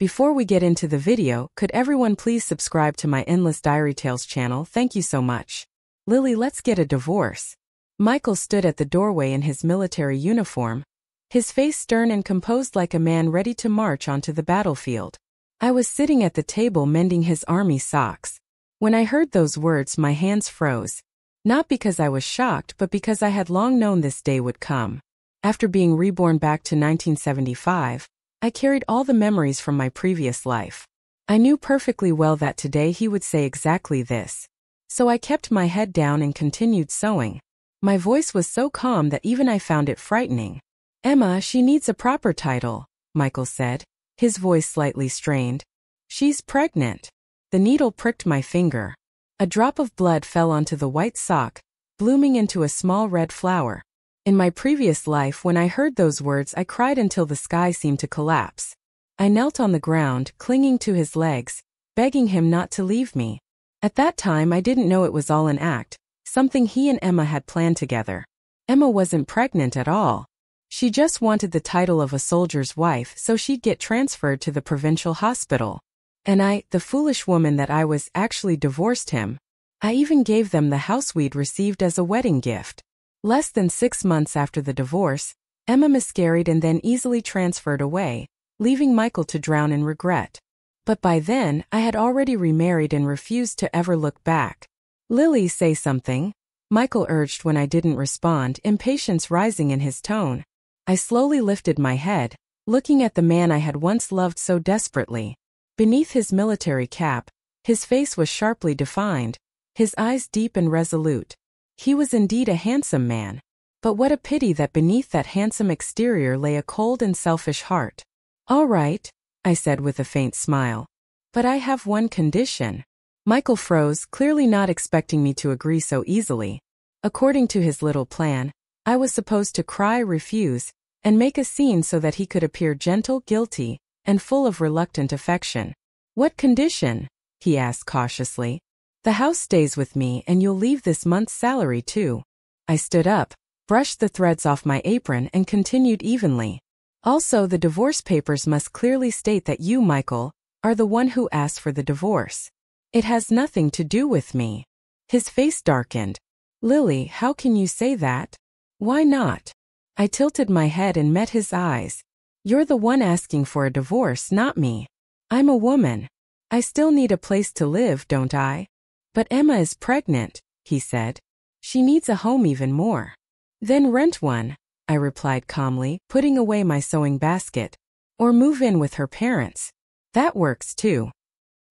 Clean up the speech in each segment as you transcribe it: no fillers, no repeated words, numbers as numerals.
Before we get into the video, could everyone please subscribe to my Endless Diary Tales channel? Thank you so much. Lily, let's get a divorce. Michael stood at the doorway in his military uniform, his face stern and composed like a man ready to march onto the battlefield. I was sitting at the table mending his army socks. When I heard those words, my hands froze. Not because I was shocked, but because I had long known this day would come. After being reborn back to 1975, I carried all the memories from my previous life. I knew perfectly well that today he would say exactly this. So I kept my head down and continued sewing. My voice was so calm that even I found it frightening. Emma, she needs a proper title, Michael said, his voice slightly strained. She's pregnant. The needle pricked my finger. A drop of blood fell onto the white sock, blooming into a small red flower. In my previous life, when I heard those words, I cried until the sky seemed to collapse. I knelt on the ground, clinging to his legs, begging him not to leave me. At that time, I didn't know it was all an act, something he and Emma had planned together. Emma wasn't pregnant at all. She just wanted the title of a soldier's wife so she'd get transferred to the provincial hospital. And I, the foolish woman that I was, actually divorced him. I even gave them the house we'd received as a wedding gift. Less than 6 months after the divorce, Emma miscarried and then easily transferred away, leaving Michael to drown in regret. But by then, I had already remarried and refused to ever look back. Lily, say something, Michael urged when I didn't respond, impatience rising in his tone. I slowly lifted my head, looking at the man I had once loved so desperately. Beneath his military cap, his face was sharply defined, his eyes deep and resolute. He was indeed a handsome man. But what a pity that beneath that handsome exterior lay a cold and selfish heart. All right, I said with a faint smile. But I have one condition. Michael froze, clearly not expecting me to agree so easily. According to his little plan, I was supposed to cry, refuse, and make a scene so that he could appear gentle, guilty, and full of reluctant affection. What condition? He asked cautiously. The house stays with me and you'll leave this month's salary too. I stood up, brushed the threads off my apron and continued evenly. Also, the divorce papers must clearly state that you, Michael, are the one who asked for the divorce. It has nothing to do with me. His face darkened. Lily, how can you say that? Why not? I tilted my head and met his eyes. You're the one asking for a divorce, not me. I'm a woman. I still need a place to live, don't I? But Emma is pregnant, he said. She needs a home even more. Then rent one, I replied calmly, putting away my sewing basket. Or move in with her parents. That works too.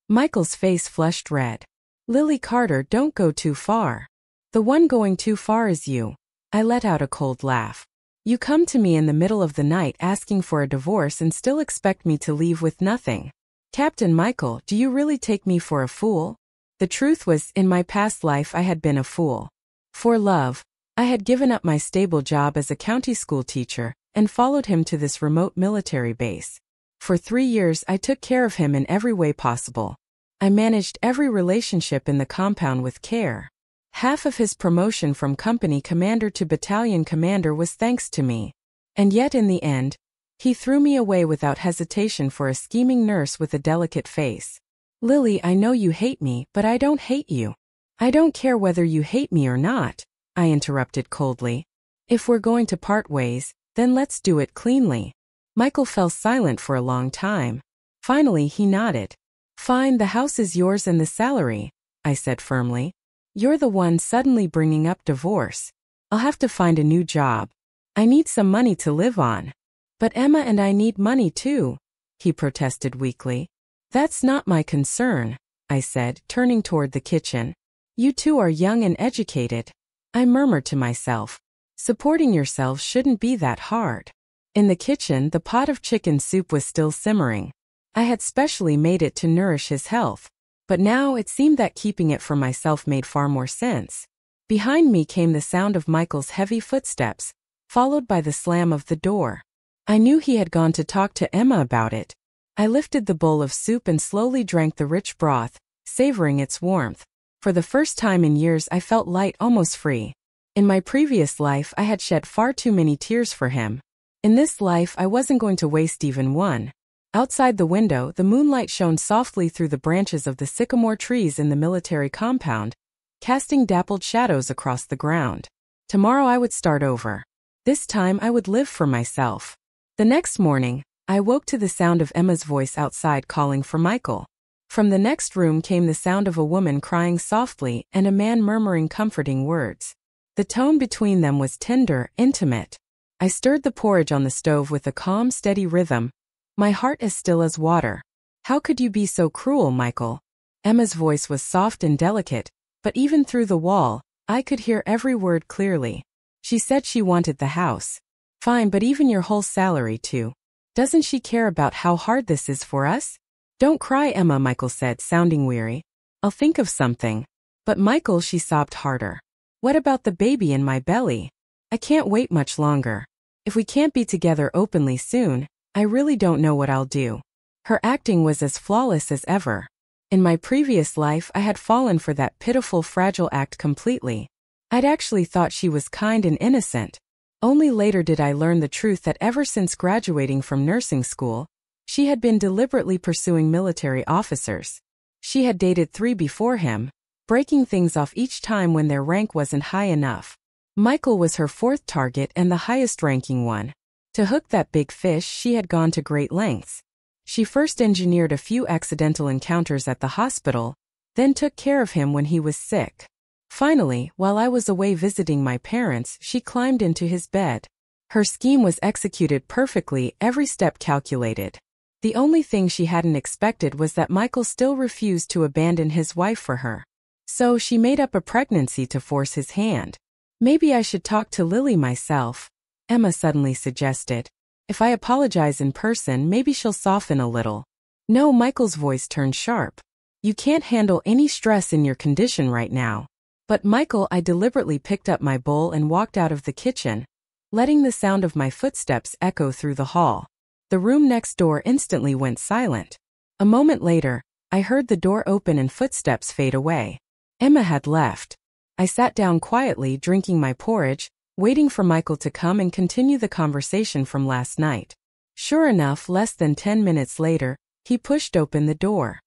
Michael's face flushed red. Lily Carter, don't go too far. The one going too far is you. I let out a cold laugh. You come to me in the middle of the night asking for a divorce and still expect me to leave with nothing. Captain Michael, do you really take me for a fool? The truth was, in my past life I had been a fool. For love, I had given up my stable job as a county school teacher and followed him to this remote military base. For 3 years I took care of him in every way possible. I managed every relationship in the compound with care. Half of his promotion from company commander to battalion commander was thanks to me. And yet in the end, he threw me away without hesitation for a scheming nurse with a delicate face. Lily, I know you hate me, but I don't hate you. I don't care whether you hate me or not, I interrupted coldly. If we're going to part ways, then let's do it cleanly. Michael fell silent for a long time. Finally, he nodded. Fine, the house is yours and the salary, I said firmly. You're the one suddenly bringing up divorce. I'll have to find a new job. I need some money to live on. But Emma and I need money too, he protested weakly. That's not my concern, I said, turning toward the kitchen. You two are young and educated. I murmured to myself. Supporting yourselves shouldn't be that hard. In the kitchen, the pot of chicken soup was still simmering. I had specially made it to nourish his health. But now it seemed that keeping it for myself made far more sense. Behind me came the sound of Michael's heavy footsteps, followed by the slam of the door. I knew he had gone to talk to Emma about it. I lifted the bowl of soup and slowly drank the rich broth, savoring its warmth. For the first time in years I felt light, almost free. In my previous life I had shed far too many tears for him. In this life I wasn't going to waste even one. Outside the window, the moonlight shone softly through the branches of the sycamore trees in the military compound, casting dappled shadows across the ground. Tomorrow I would start over. This time I would live for myself. The next morning, I woke to the sound of Emma's voice outside calling for Michael. From the next room came the sound of a woman crying softly and a man murmuring comforting words. The tone between them was tender, intimate. I stirred the porridge on the stove with a calm, steady rhythm, my heart as still as water. How could you be so cruel, Michael? Emma's voice was soft and delicate, but even through the wall, I could hear every word clearly. She said she wanted the house. Fine, but even your whole salary too. Doesn't she care about how hard this is for us? Don't cry, Emma, Michael said, sounding weary. I'll think of something. But Michael, she sobbed harder. What about the baby in my belly? I can't wait much longer. If we can't be together openly soon, I really don't know what I'll do. Her acting was as flawless as ever. In my previous life, I had fallen for that pitiful, fragile act completely. I'd actually thought she was kind and innocent. Only later did I learn the truth that ever since graduating from nursing school, she had been deliberately pursuing military officers. She had dated 3 before him, breaking things off each time when their rank wasn't high enough. Michael was her 4th target and the highest-ranking one. To hook that big fish, she had gone to great lengths. She first engineered a few accidental encounters at the hospital, then took care of him when he was sick. Finally, while I was away visiting my parents, she climbed into his bed. Her scheme was executed perfectly, every step calculated. The only thing she hadn't expected was that Michael still refused to abandon his wife for her. So she made up a pregnancy to force his hand. Maybe I should talk to Lily myself, Emma suddenly suggested. If I apologize in person, maybe she'll soften a little. No, Michael's voice turned sharp. You can't handle any stress in your condition right now. But Michael, I deliberately picked up my bowl and walked out of the kitchen, letting the sound of my footsteps echo through the hall. The room next door instantly went silent. A moment later, I heard the door open and footsteps fade away. Emma had left. I sat down quietly, drinking my porridge, waiting for Michael to come and continue the conversation from last night. Sure enough, less than 10 minutes later, he pushed open the door.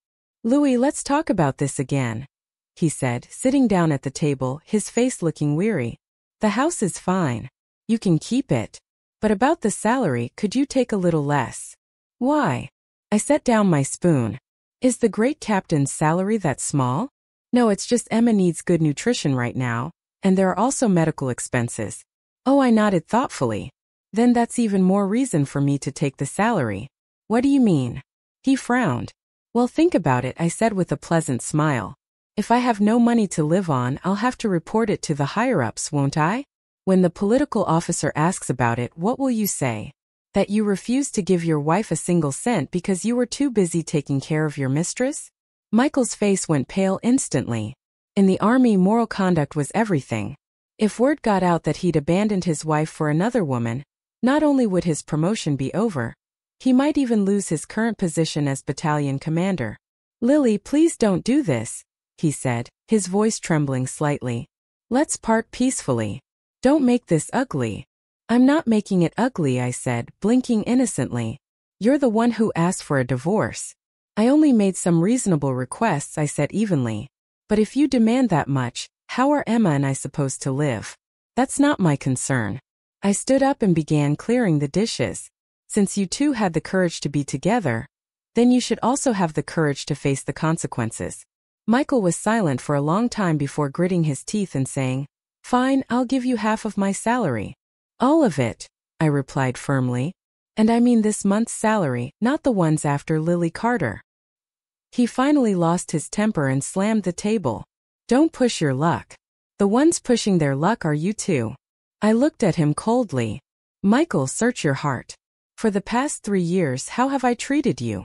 Louis, let's talk about this again, he said, sitting down at the table, his face looking weary. The house is fine. You can keep it. But about the salary, could you take a little less? Why? I set down my spoon. Is the great captain's salary that small? No, it's just Emma needs good nutrition right now, and there are also medical expenses. Oh, I nodded thoughtfully. Then that's even more reason for me to take the salary. What do you mean? He frowned. Well, think about it, I said with a pleasant smile. If I have no money to live on, I'll have to report it to the higher-ups, won't I? When the political officer asks about it, what will you say? That you refused to give your wife a single cent because you were too busy taking care of your mistress? Michael's face went pale instantly. In the army, moral conduct was everything. If word got out that he'd abandoned his wife for another woman, not only would his promotion be over, he might even lose his current position as battalion commander. Lily, please don't do this, he said, his voice trembling slightly. Let's part peacefully. Don't make this ugly. I'm not making it ugly, I said, blinking innocently. You're the one who asked for a divorce. I only made some reasonable requests, I said evenly. But if you demand that much, how are Emma and I supposed to live? That's not my concern. I stood up and began clearing the dishes. Since you two had the courage to be together, then you should also have the courage to face the consequences. Michael was silent for a long time before gritting his teeth and saying, Fine, I'll give you half of my salary. All of it, I replied firmly. And I mean this month's salary, not the ones after Lily Carter. He finally lost his temper and slammed the table. Don't push your luck. The ones pushing their luck are you two. I looked at him coldly. Michael, search your heart. For the past 3 years, how have I treated you?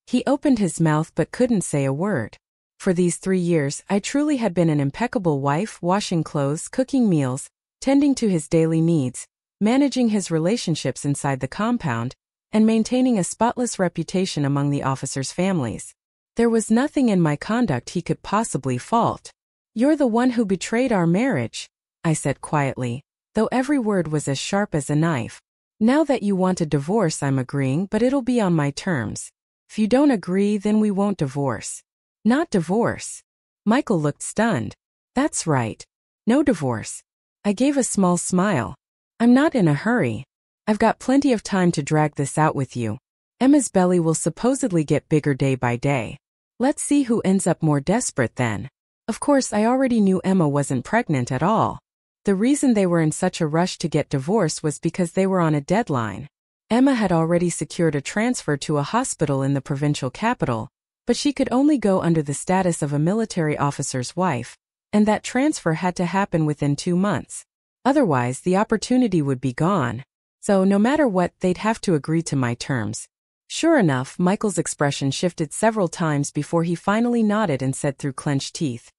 He opened his mouth but couldn't say a word. For these 3 years, I truly had been an impeccable wife, washing clothes, cooking meals, tending to his daily needs, managing his relationships inside the compound, and maintaining a spotless reputation among the officers' families. There was nothing in my conduct he could possibly fault. You're the one who betrayed our marriage, I said quietly, though every word was as sharp as a knife. Now that you want a divorce, I'm agreeing, but it'll be on my terms. If you don't agree, then we won't divorce. Not divorce. Michael looked stunned. That's right. No divorce. I gave a small smile. I'm not in a hurry. I've got plenty of time to drag this out with you. Emma's belly will supposedly get bigger day by day. Let's see who ends up more desperate then. Of course, I already knew Emma wasn't pregnant at all. The reason they were in such a rush to get divorced was because they were on a deadline. Emma had already secured a transfer to a hospital in the provincial capital, but she could only go under the status of a military officer's wife, and that transfer had to happen within 2 months. Otherwise, the opportunity would be gone. So no matter what, they'd have to agree to my terms. Sure enough, Michael's expression shifted several times before he finally nodded and said through clenched teeth,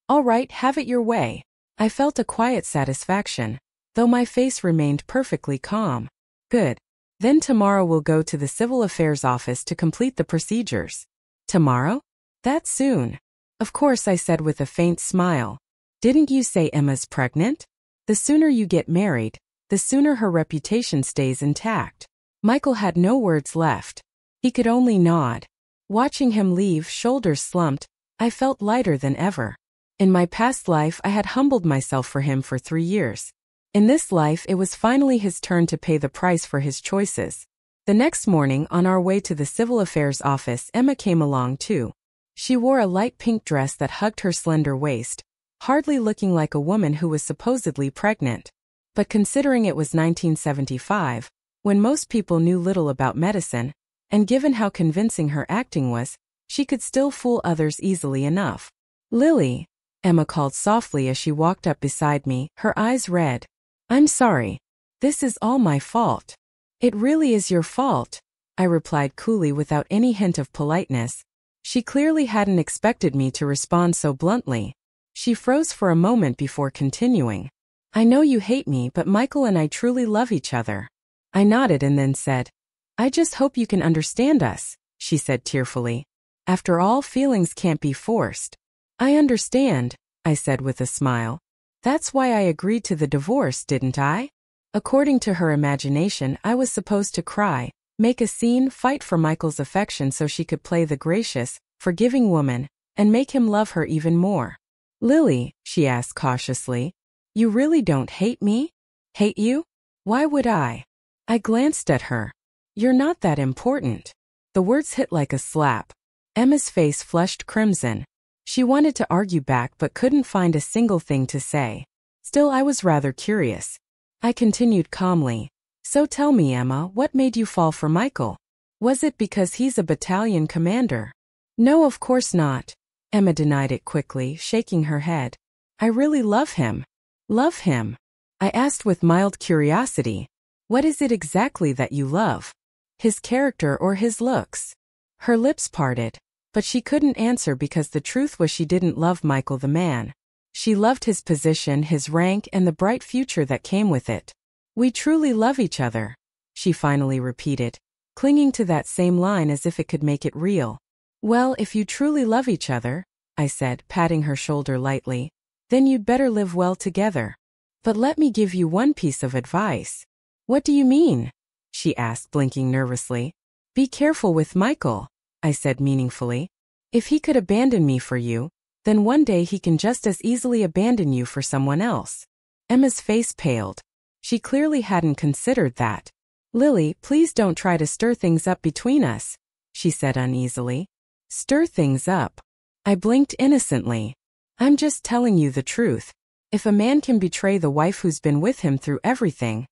"All right, have it your way." I felt a quiet satisfaction, though my face remained perfectly calm. Good. Then tomorrow we'll go to the Civil Affairs office to complete the procedures. Tomorrow? That soon? Of course, I said with a faint smile. Didn't you say Emma's pregnant? The sooner you get married, the sooner her reputation stays intact. Michael had no words left. He could only nod. Watching him leave, shoulders slumped, I felt lighter than ever. In my past life, I had humbled myself for him for 3 years. In this life, it was finally his turn to pay the price for his choices. The next morning, on our way to the Civil Affairs office, Emma came along too. She wore a light pink dress that hugged her slender waist, hardly looking like a woman who was supposedly pregnant. But considering it was 1975, when most people knew little about medicine, and given how convincing her acting was, she could still fool others easily enough. "Lily," Emma called softly as she walked up beside me, her eyes red. "I'm sorry. This is all my fault." "It really is your fault," I replied coolly without any hint of politeness. She clearly hadn't expected me to respond so bluntly. She froze for a moment before continuing. "I know you hate me, but Michael and I truly love each other." I nodded and then said, "I just hope you can understand us," she said tearfully. "After all, feelings can't be forced." "I understand," I said with a smile. "That's why I agreed to the divorce, didn't I?" According to her imagination, I was supposed to cry, make a scene, fight for Michael's affection so she could play the gracious, forgiving woman, and make him love her even more. "Lily," she asked cautiously, "you really don't hate me?" "Hate you? Why would I?" I glanced at her. "You're not that important." The words hit like a slap. Emma's face flushed crimson. She wanted to argue back but couldn't find a single thing to say. Still, I was rather curious. I continued calmly. "So tell me, Emma, what made you fall for Michael? Was it because he's a battalion commander?" "No, of course not." Emma denied it quickly, shaking her head. "I really love him." "Love him?" I asked with mild curiosity. "What is it exactly that you love? His character or his looks?" Her lips parted, but she couldn't answer because the truth was she didn't love Michael the man. She loved his position, his rank, and the bright future that came with it. "We truly love each other," she finally repeated, clinging to that same line as if it could make it real. "Well, if you truly love each other," I said, patting her shoulder lightly, "then you'd better live well together. But let me give you one piece of advice." "What do you mean?" she asked, blinking nervously. "Be careful with Michael," I said meaningfully. "If he could abandon me for you, then one day he can just as easily abandon you for someone else." Emma's face paled. She clearly hadn't considered that. "Lily, please don't try to stir things up between us," she said uneasily. "Stir things up?" I blinked innocently. "I'm just telling you the truth. If a man can betray the wife who's been with him through everything,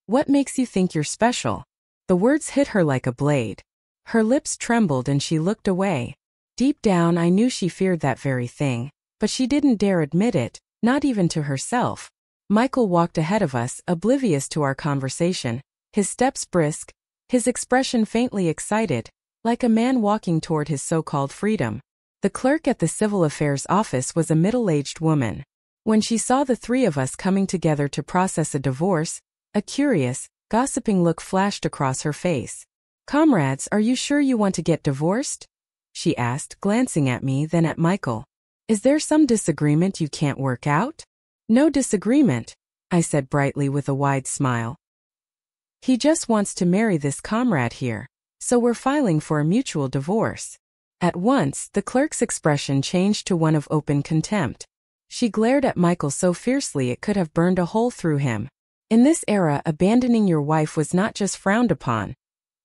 what makes you think you're special?" The words hit her like a blade. Her lips trembled and she looked away. Deep down, I knew she feared that very thing, but she didn't dare admit it, not even to herself. Michael walked ahead of us, oblivious to our conversation, his steps brisk, his expression faintly excited, like a man walking toward his so-called freedom. The clerk at the Civil Affairs office was a middle-aged woman. When she saw the three of us coming together to process a divorce, a curious, gossiping look flashed across her face. "Comrades, are you sure you want to get divorced?" she asked, glancing at me, then at Michael. "Is there some disagreement you can't work out?" "No disagreement," I said brightly with a wide smile. He just wants to marry this comrade here, so we're filing for a mutual divorce." At once, the clerk's expression changed to one of open contempt. She glared at Michael so fiercely it could have burned a hole through him. In this era, abandoning your wife was not just frowned upon.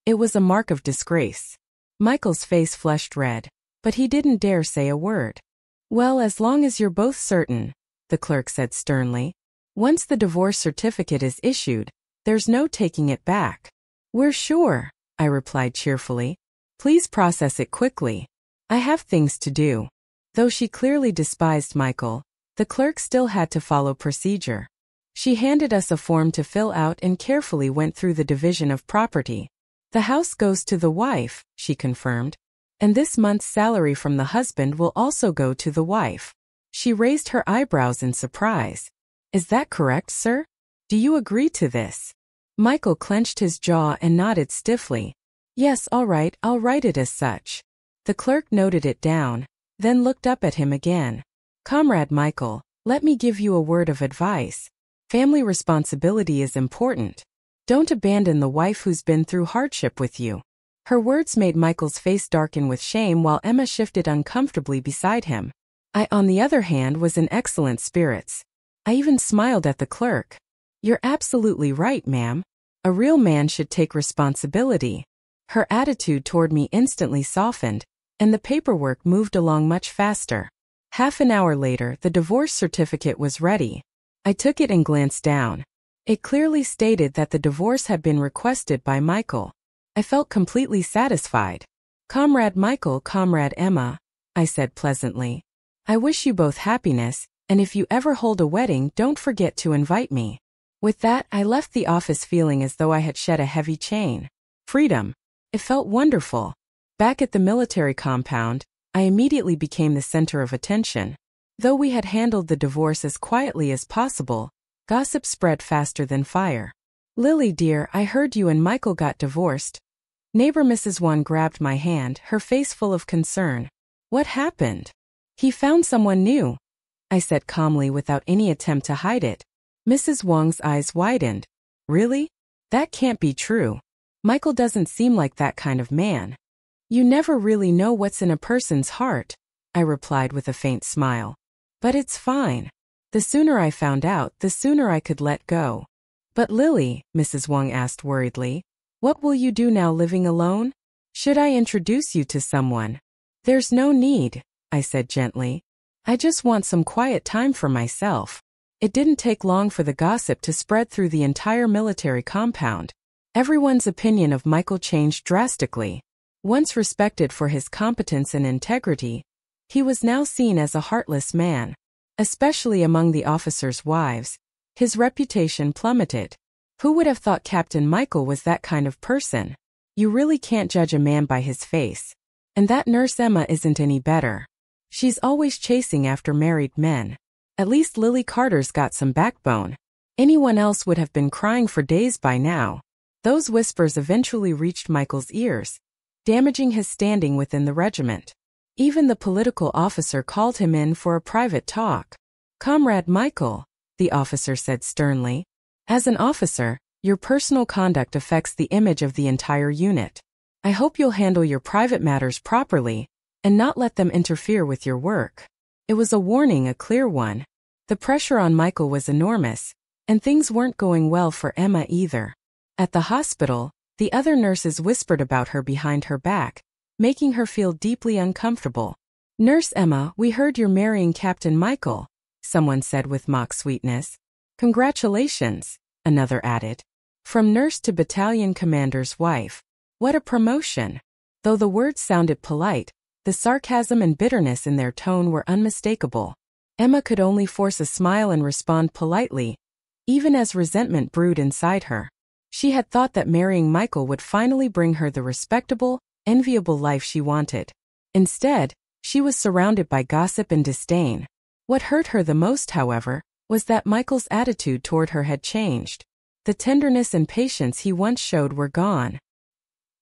It was a mark of disgrace. Michael's face flushed red, but he didn't dare say a word. "Well, as long as you're both certain," the clerk said sternly. "Once the divorce certificate is issued, there's no taking it back." "We're sure," I replied cheerfully. "Please process it quickly. I have things to do." Though she clearly despised Michael, the clerk still had to follow procedure. She handed us a form to fill out and carefully went through the division of property. "The house goes to the wife," she confirmed. "And this month's salary from the husband will also go to the wife." She raised her eyebrows in surprise. "Is that correct, sir? Do you agree to this?" Michael clenched his jaw and nodded stiffly. "Yes, all right, I'll write it as such." The clerk noted it down, then looked up at him again. "Comrade Michael, let me give you a word of advice. Family responsibility is important. Don't abandon the wife who's been through hardship with you." Her words made Michael's face darken with shame while Emma shifted uncomfortably beside him. I, on the other hand, was in excellent spirits. I even smiled at the clerk. "You're absolutely right, ma'am. A real man should take responsibility." Her attitude toward me instantly softened, and the paperwork moved along much faster. Half an hour later, the divorce certificate was ready. I took it and glanced down. It clearly stated that the divorce had been requested by Michael. I felt completely satisfied. "Comrade Michael, Comrade Emma," I said pleasantly. "I wish you both happiness, and if you ever hold a wedding, don't forget to invite me." With that, I left the office feeling as though I had shed a heavy chain. Freedom. It felt wonderful. Back at the military compound, I immediately became the center of attention. Though we had handled the divorce as quietly as possible, gossip spread faster than fire. "Lily dear, I heard you and Michael got divorced." Neighbor Mrs. Wang grabbed my hand, her face full of concern. "What happened?" "He found someone new," I said calmly without any attempt to hide it. Mrs. Wang's eyes widened. "Really? That can't be true. Michael doesn't seem like that kind of man." "You never really know what's in a person's heart," I replied with a faint smile. "But it's fine. The sooner I found out, the sooner I could let go." "But Lily," Mrs. Wang asked worriedly, "what will you do now living alone? Should I introduce you to someone?" "There's no need," I said gently. "I just want some quiet time for myself." It didn't take long for the gossip to spread through the entire military compound. Everyone's opinion of Michael changed drastically. Once respected for his competence and integrity, he was now seen as a heartless man. Especially among the officers' wives, his reputation plummeted. Who would have thought Captain Michael was that kind of person? You really can't judge a man by his face. And that nurse Emma isn't any better. She's always chasing after married men. At least Lily Carter's got some backbone. Anyone else would have been crying for days by now. Those whispers eventually reached Michael's ears, damaging his standing within the regiment. Even the political officer called him in for a private talk. "Comrade Michael," the officer said sternly, "as an officer, your personal conduct affects the image of the entire unit. I hope you'll handle your private matters properly, and not let them interfere with your work." It was a warning, a clear one. The pressure on Michael was enormous, and things weren't going well for Emma either. At the hospital, the other nurses whispered about her behind her back, making her feel deeply uncomfortable. "Nurse Emma, we heard you're marrying Captain Michael," someone said with mock sweetness. "Congratulations," another added. From nurse to battalion commander's wife. What a promotion! Though the words sounded polite, the sarcasm and bitterness in their tone were unmistakable. Emma could only force a smile and respond politely, even as resentment brewed inside her. She had thought that marrying Michael would finally bring her the respectable, enviable life she wanted. Instead, she was surrounded by gossip and disdain. What hurt her the most, however, was that Michael's attitude toward her had changed. The tenderness and patience he once showed were gone.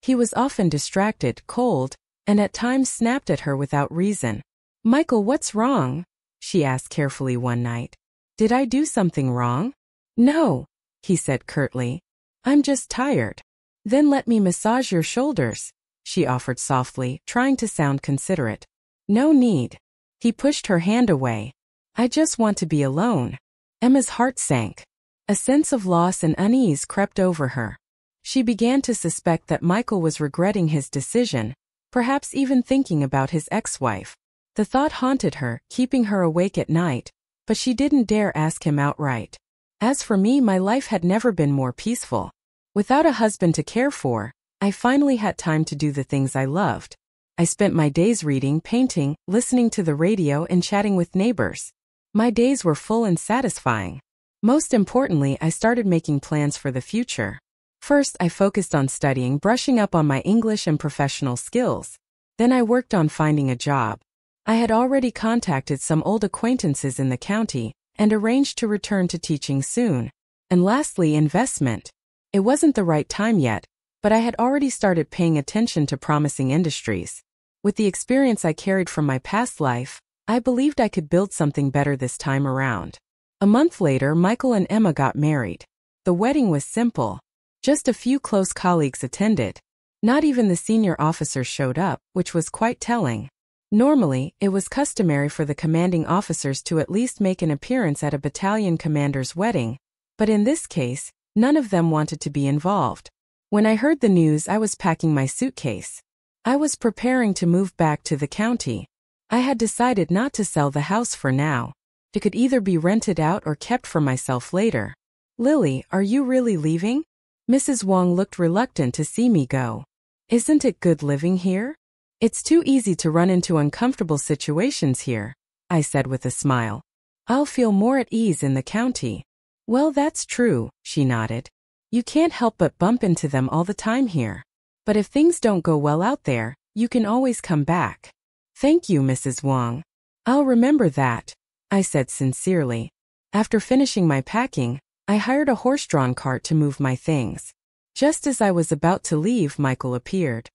He was often distracted, cold, and at times snapped at her without reason. "Michael, what's wrong?" she asked carefully one night. "Did I do something wrong?" "No," he said curtly. I'm just tired. Then let me massage your shoulders, she offered softly, trying to sound considerate. No need. He pushed her hand away. I just want to be alone. Emma's heart sank. A sense of loss and unease crept over her. She began to suspect that Michael was regretting his decision, perhaps even thinking about his ex-wife. The thought haunted her, keeping her awake at night, but she didn't dare ask him outright. As for me, my life had never been more peaceful. Without a husband to care for, I finally had time to do the things I loved. I spent my days reading, painting, listening to the radio, and chatting with neighbors. My days were full and satisfying. Most importantly, I started making plans for the future. First, I focused on studying, brushing up on my English and professional skills. Then I worked on finding a job. I had already contacted some old acquaintances in the county and arranged to return to teaching soon. And lastly, investment. It wasn't the right time yet, but I had already started paying attention to promising industries. With the experience I carried from my past life, I believed I could build something better this time around. A month later, Michael and Emma got married. The wedding was simple. Just a few close colleagues attended. Not even the senior officers showed up, which was quite telling. Normally, it was customary for the commanding officers to at least make an appearance at a battalion commander's wedding, but in this case, none of them wanted to be involved. When I heard the news, I was packing my suitcase. I was preparing to move back to the county. I had decided not to sell the house for now. It could either be rented out or kept for myself later. Lily, are you really leaving? Mrs. Wong looked reluctant to see me go. Isn't it good living here? It's too easy to run into uncomfortable situations here, I said with a smile. I'll feel more at ease in the county. Well, that's true, she nodded. You can't help but bump into them all the time here. But if things don't go well out there, you can always come back. Thank you, Mrs. Wong. I'll remember that, I said sincerely. After finishing my packing, I hired a horse-drawn cart to move my things. Just as I was about to leave, Michael appeared.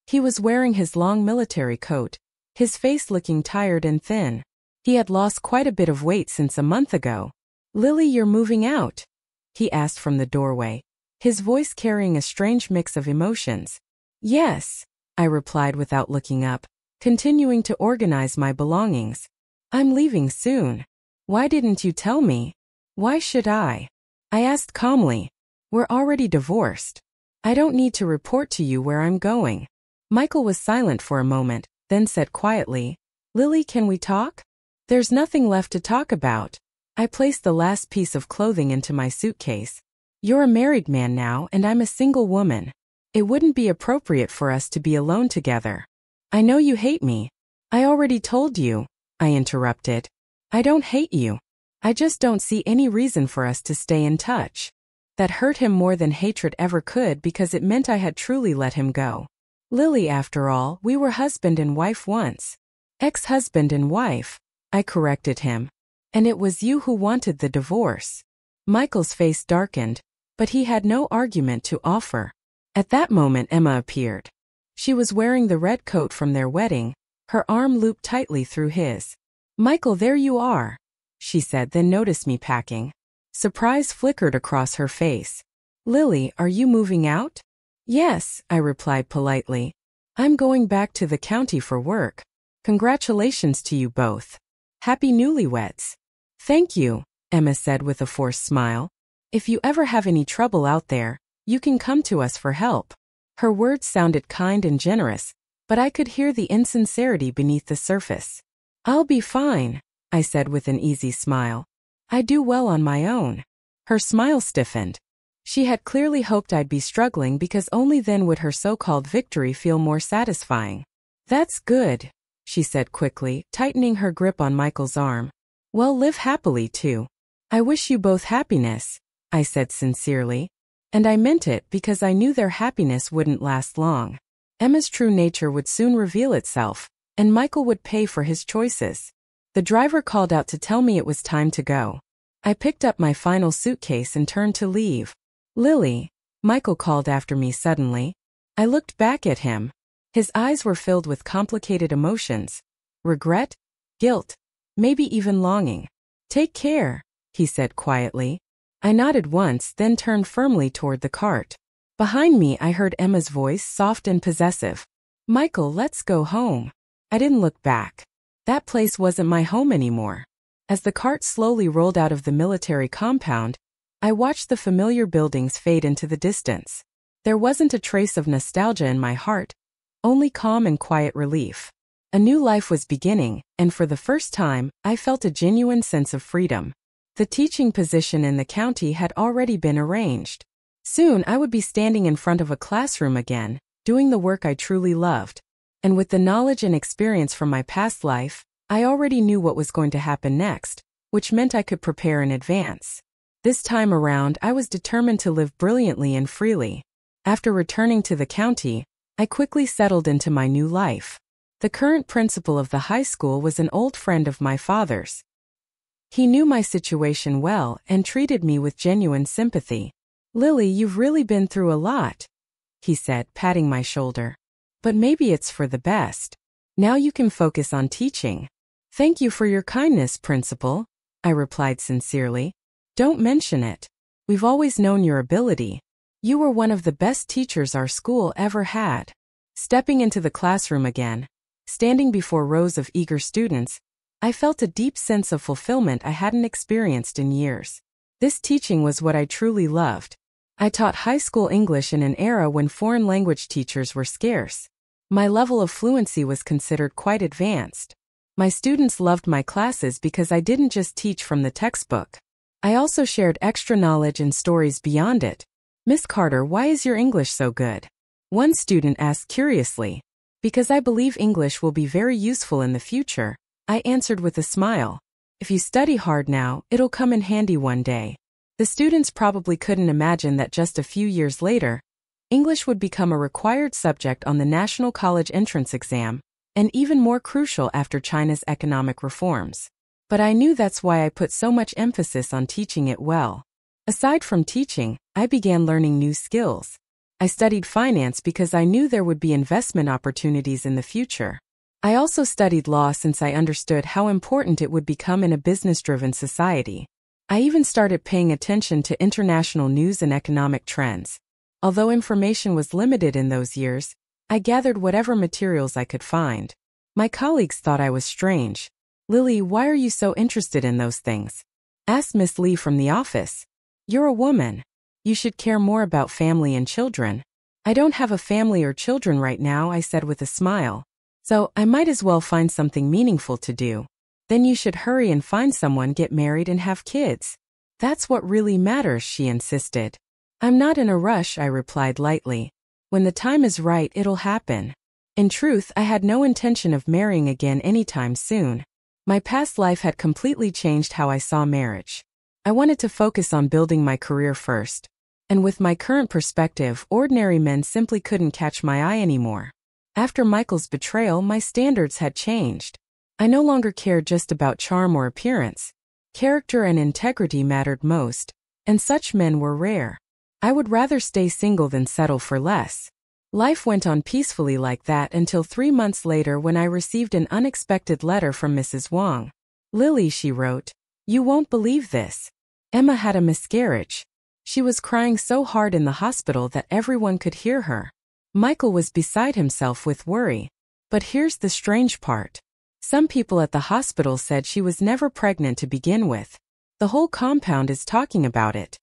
He was wearing his long military coat, his face looking tired and thin. He had lost quite a bit of weight since a month ago. Lily, you're moving out? He asked from the doorway, his voice carrying a strange mix of emotions. Yes, I replied without looking up, continuing to organize my belongings. I'm leaving soon. Why didn't you tell me? Why should I? I asked calmly. We're already divorced. I don't need to report to you where I'm going. Michael was silent for a moment, then said quietly, Lily, can we talk? There's nothing left to talk about. I placed the last piece of clothing into my suitcase. You're a married man now and I'm a single woman. It wouldn't be appropriate for us to be alone together. I know you hate me. I already told you, I interrupted. I don't hate you. I just don't see any reason for us to stay in touch. That hurt him more than hatred ever could because it meant I had truly let him go. Lily, after all, we were husband and wife once. Ex-husband and wife, I corrected him. And it was you who wanted the divorce. Michael's face darkened, but he had no argument to offer. At that moment, Emma appeared. She was wearing the red coat from their wedding, her arm looped tightly through his. Michael, there you are, she said, then noticed me packing. Surprise flickered across her face. Lily, are you moving out? Yes, I replied politely. I'm going back to the county for work. Congratulations to you both. Happy newlyweds. Thank you, Emma said with a forced smile. If you ever have any trouble out there, you can come to us for help. Her words sounded kind and generous, but I could hear the insincerity beneath the surface. I'll be fine, I said with an easy smile. I do well on my own. Her smile stiffened. She had clearly hoped I'd be struggling because only then would her so-called victory feel more satisfying. That's good, she said quickly, tightening her grip on Michael's arm. Well, live happily too. I wish you both happiness, I said sincerely. And I meant it because I knew their happiness wouldn't last long. Emma's true nature would soon reveal itself, and Michael would pay for his choices. The driver called out to tell me it was time to go. I picked up my final suitcase and turned to leave. Lily, Michael called after me suddenly. I looked back at him. His eyes were filled with complicated emotions. Regret, guilt, maybe even longing. Take care, he said quietly. I nodded once, then turned firmly toward the cart. Behind me, I heard Emma's voice, soft and possessive. Michael, let's go home. I didn't look back. That place wasn't my home anymore. As the cart slowly rolled out of the military compound, I watched the familiar buildings fade into the distance. There wasn't a trace of nostalgia in my heart, only calm and quiet relief. A new life was beginning, and for the first time, I felt a genuine sense of freedom. The teaching position in the county had already been arranged. Soon I would be standing in front of a classroom again, doing the work I truly loved. And with the knowledge and experience from my past life, I already knew what was going to happen next, which meant I could prepare in advance. This time around, I was determined to live brilliantly and freely. After returning to the county, I quickly settled into my new life. The current principal of the high school was an old friend of my father's. He knew my situation well and treated me with genuine sympathy. Lily, you've really been through a lot, he said, patting my shoulder. But maybe it's for the best. Now you can focus on teaching. Thank you for your kindness, Principal, I replied sincerely. Don't mention it. We've always known your ability. You were one of the best teachers our school ever had. Stepping into the classroom again, standing before rows of eager students, I felt a deep sense of fulfillment I hadn't experienced in years. This teaching was what I truly loved. I taught high school English in an era when foreign language teachers were scarce. My level of fluency was considered quite advanced. My students loved my classes because I didn't just teach from the textbook. I also shared extra knowledge and stories beyond it. Miss Carter, why is your English so good? One student asked curiously. Because I believe English will be very useful in the future, I answered with a smile. If you study hard now, it'll come in handy one day. The students probably couldn't imagine that just a few years later, English would become a required subject on the National College Entrance Exam, and even more crucial after China's economic reforms. But I knew that's why I put so much emphasis on teaching it well. Aside from teaching, I began learning new skills. I studied finance because I knew there would be investment opportunities in the future. I also studied law since I understood how important it would become in a business-driven society. I even started paying attention to international news and economic trends. Although information was limited in those years, I gathered whatever materials I could find. My colleagues thought I was strange. Lily, why are you so interested in those things? Asked Miss Lee from the office. You're a woman. You should care more about family and children. I don't have a family or children right now, I said with a smile. So I might as well find something meaningful to do. Then you should hurry and find someone, get married and have kids. That's what really matters, she insisted. I'm not in a rush, I replied lightly. When the time is right, it'll happen. In truth, I had no intention of marrying again anytime soon. My past life had completely changed how I saw marriage. I wanted to focus on building my career first. And with my current perspective, ordinary men simply couldn't catch my eye anymore. After Michael's betrayal, my standards had changed. I no longer cared just about charm or appearance. Character and integrity mattered most, and such men were rare. I would rather stay single than settle for less. Life went on peacefully like that until 3 months later when I received an unexpected letter from Mrs. Wang. Lily, she wrote, you won't believe this. Emma had a miscarriage. She was crying so hard in the hospital that everyone could hear her. Michael was beside himself with worry. But here's the strange part. Some people at the hospital said she was never pregnant to begin with. The whole compound is talking about it.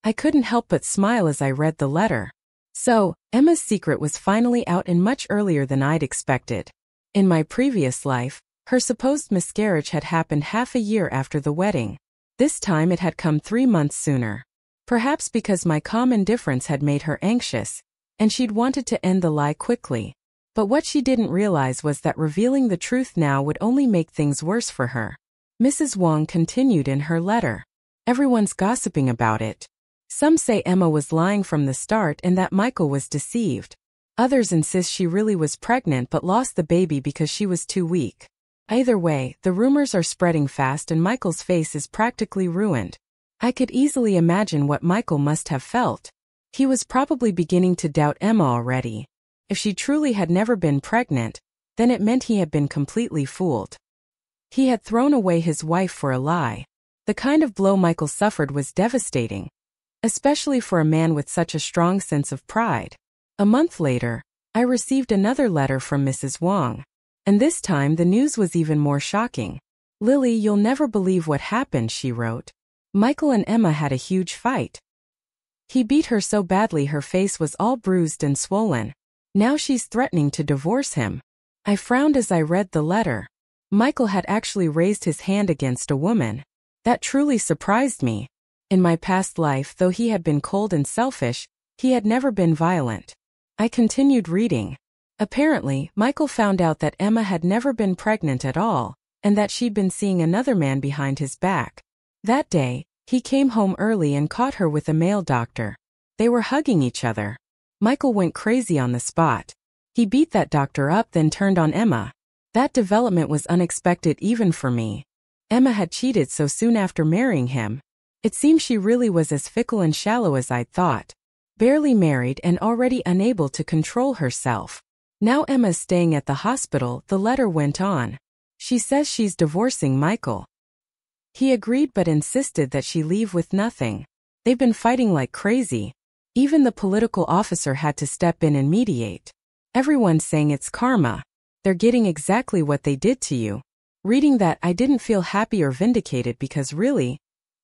I couldn't help but smile as I read the letter. So, Emma's secret was finally out and much earlier than I'd expected. In my previous life, her supposed miscarriage had happened half a year after the wedding. This time it had come 3 months sooner. Perhaps because my calm indifference had made her anxious, and she'd wanted to end the lie quickly. But what she didn't realize was that revealing the truth now would only make things worse for her. Mrs. Wang continued in her letter. Everyone's gossiping about it. Some say Emma was lying from the start and that Michael was deceived. Others insist she really was pregnant but lost the baby because she was too weak. Either way, the rumors are spreading fast and Michael's face is practically ruined. I could easily imagine what Michael must have felt. He was probably beginning to doubt Emma already. If she truly had never been pregnant, then it meant he had been completely fooled. He had thrown away his wife for a lie. The kind of blow Michael suffered was devastating, especially for a man with such a strong sense of pride. A month later, I received another letter from Mrs. Wang. And this time the news was even more shocking. "Lily, you'll never believe what happened," she wrote. "Michael and Emma had a huge fight. He beat her so badly her face was all bruised and swollen. Now she's threatening to divorce him." I frowned as I read the letter. Michael had actually raised his hand against a woman. That truly surprised me. In my past life, though he had been cold and selfish, he had never been violent. I continued reading. Apparently, Michael found out that Emma had never been pregnant at all, and that she'd been seeing another man behind his back. That day, he came home early and caught her with a male doctor. They were hugging each other. Michael went crazy on the spot. He beat that doctor up, then turned on Emma. That development was unexpected even for me. Emma had cheated so soon after marrying him. It seemed she really was as fickle and shallow as I'd thought. Barely married and already unable to control herself. Now Emma's staying at the hospital, the letter went on. She says she's divorcing Michael. He agreed but insisted that she leave with nothing. They've been fighting like crazy. Even the political officer had to step in and mediate. Everyone's saying it's karma. They're getting exactly what they did to you. Reading that, I didn't feel happy or vindicated because really,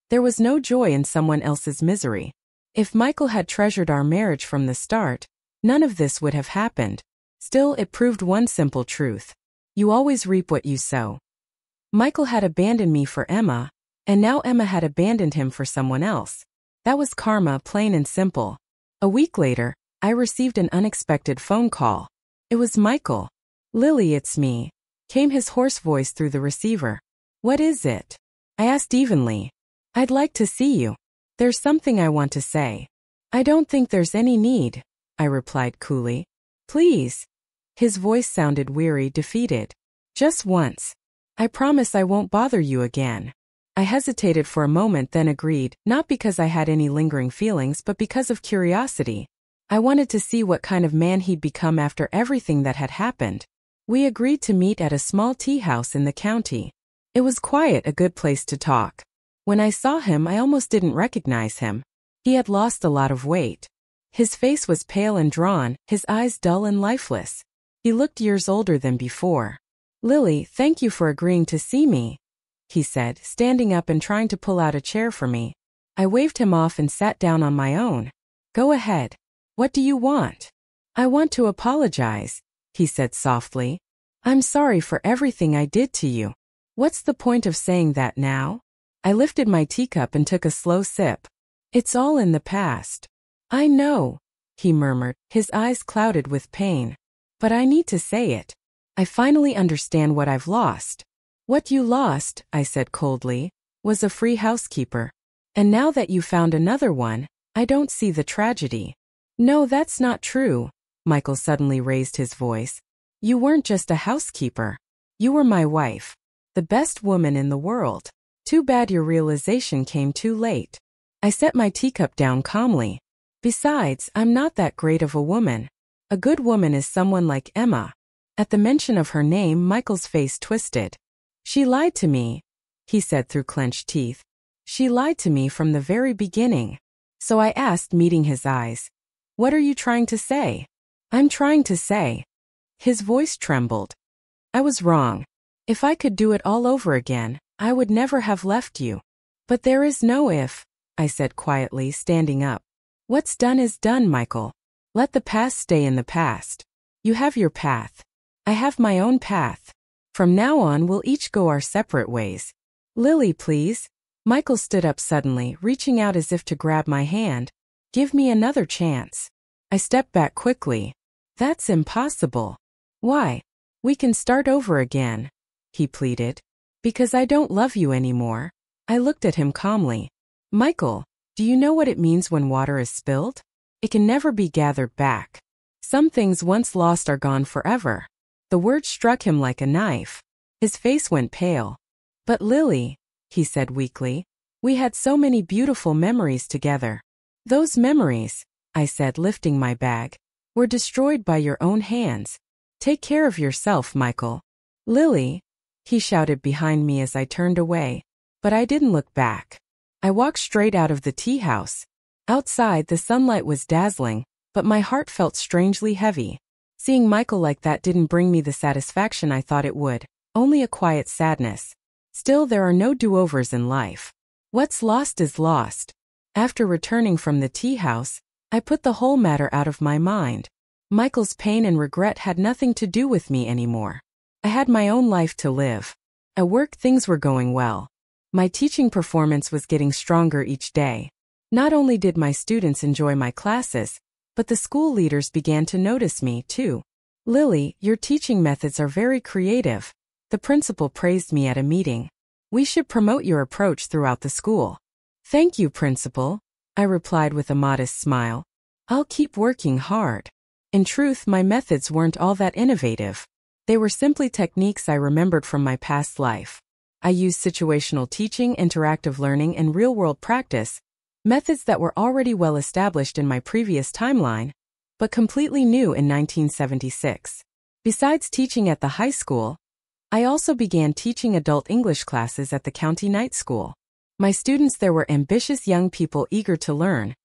there was no joy in someone else's misery. If Michael had treasured our marriage from the start, none of this would have happened. Still, it proved one simple truth. You always reap what you sow. Michael had abandoned me for Emma, and now Emma had abandoned him for someone else. That was karma, plain and simple. A week later, I received an unexpected phone call. It was Michael. "Lily, it's me," came his hoarse voice through the receiver. "What is it?" I asked evenly. "I'd like to see you. There's something I want to say." "I don't think there's any need," I replied coolly. "Please." His voice sounded weary, defeated. "Just once. I promise I won't bother you again." I hesitated for a moment, then agreed, not because I had any lingering feelings but because of curiosity. I wanted to see what kind of man he'd become after everything that had happened. We agreed to meet at a small tea house in the county. It was quiet, a good place to talk. When I saw him, I almost didn't recognize him. He had lost a lot of weight. His face was pale and drawn, his eyes dull and lifeless. He looked years older than before. "Lily, thank you for agreeing to see me," he said, standing up and trying to pull out a chair for me. I waved him off and sat down on my own. "Go ahead. What do you want?" "I want to apologize," he said softly. "I'm sorry for everything I did to you." "What's the point of saying that now?" I lifted my teacup and took a slow sip. "It's all in the past." "I know," he murmured, his eyes clouded with pain. "But I need to say it. I finally understand what I've lost." "What you lost," I said coldly, "was a free housekeeper. And now that you found another one, I don't see the tragedy." "No, that's not true," Michael suddenly raised his voice. "You weren't just a housekeeper. You were my wife. The best woman in the world. Too bad your realization came too late." I set my teacup down calmly. "Besides, I'm not that great of a woman. A good woman is someone like Emma." At the mention of her name, Michael's face twisted. "She lied to me," he said through clenched teeth. "She lied to me from the very beginning." So I asked, meeting his eyes, "What are you trying to say?" "I'm trying to say." His voice trembled. "I was wrong. If I could do it all over again, I would never have left you." "But there is no if," I said quietly, standing up. "What's done is done, Michael. Let the past stay in the past. You have your path. I have my own path. From now on, we'll each go our separate ways." "Lily, please." Michael stood up suddenly, reaching out as if to grab my hand. "Give me another chance." I stepped back quickly. "That's impossible." "Why?" "We can start over again," he pleaded. "Because I don't love you anymore." I looked at him calmly. "Michael, do you know what it means when water is spilled? It can never be gathered back. Some things once lost are gone forever." The word struck him like a knife. His face went pale. "But Lily," he said weakly, "we had so many beautiful memories together." "Those memories," I said, lifting my bag, "were destroyed by your own hands. Take care of yourself, Michael." "Lily," he shouted behind me as I turned away. But I didn't look back. I walked straight out of the tea house. Outside, the sunlight was dazzling, but my heart felt strangely heavy. Seeing Michael like that didn't bring me the satisfaction I thought it would, only a quiet sadness. Still, there are no do-overs in life. What's lost is lost. After returning from the tea house, I put the whole matter out of my mind. Michael's pain and regret had nothing to do with me anymore. I had my own life to live. At work, things were going well. My teaching performance was getting stronger each day. Not only did my students enjoy my classes, but the school leaders began to notice me, too. "Lily, your teaching methods are very creative," the principal praised me at a meeting. "We should promote your approach throughout the school." "Thank you, Principal," I replied with a modest smile. "I'll keep working hard." In truth, my methods weren't all that innovative. They were simply techniques I remembered from my past life. I used situational teaching, interactive learning, and real-world practice, methods that were already well established in my previous timeline, but completely new in 1976. Besides teaching at the high school, I also began teaching adult English classes at the county night school. My students there were ambitious young people eager to learn,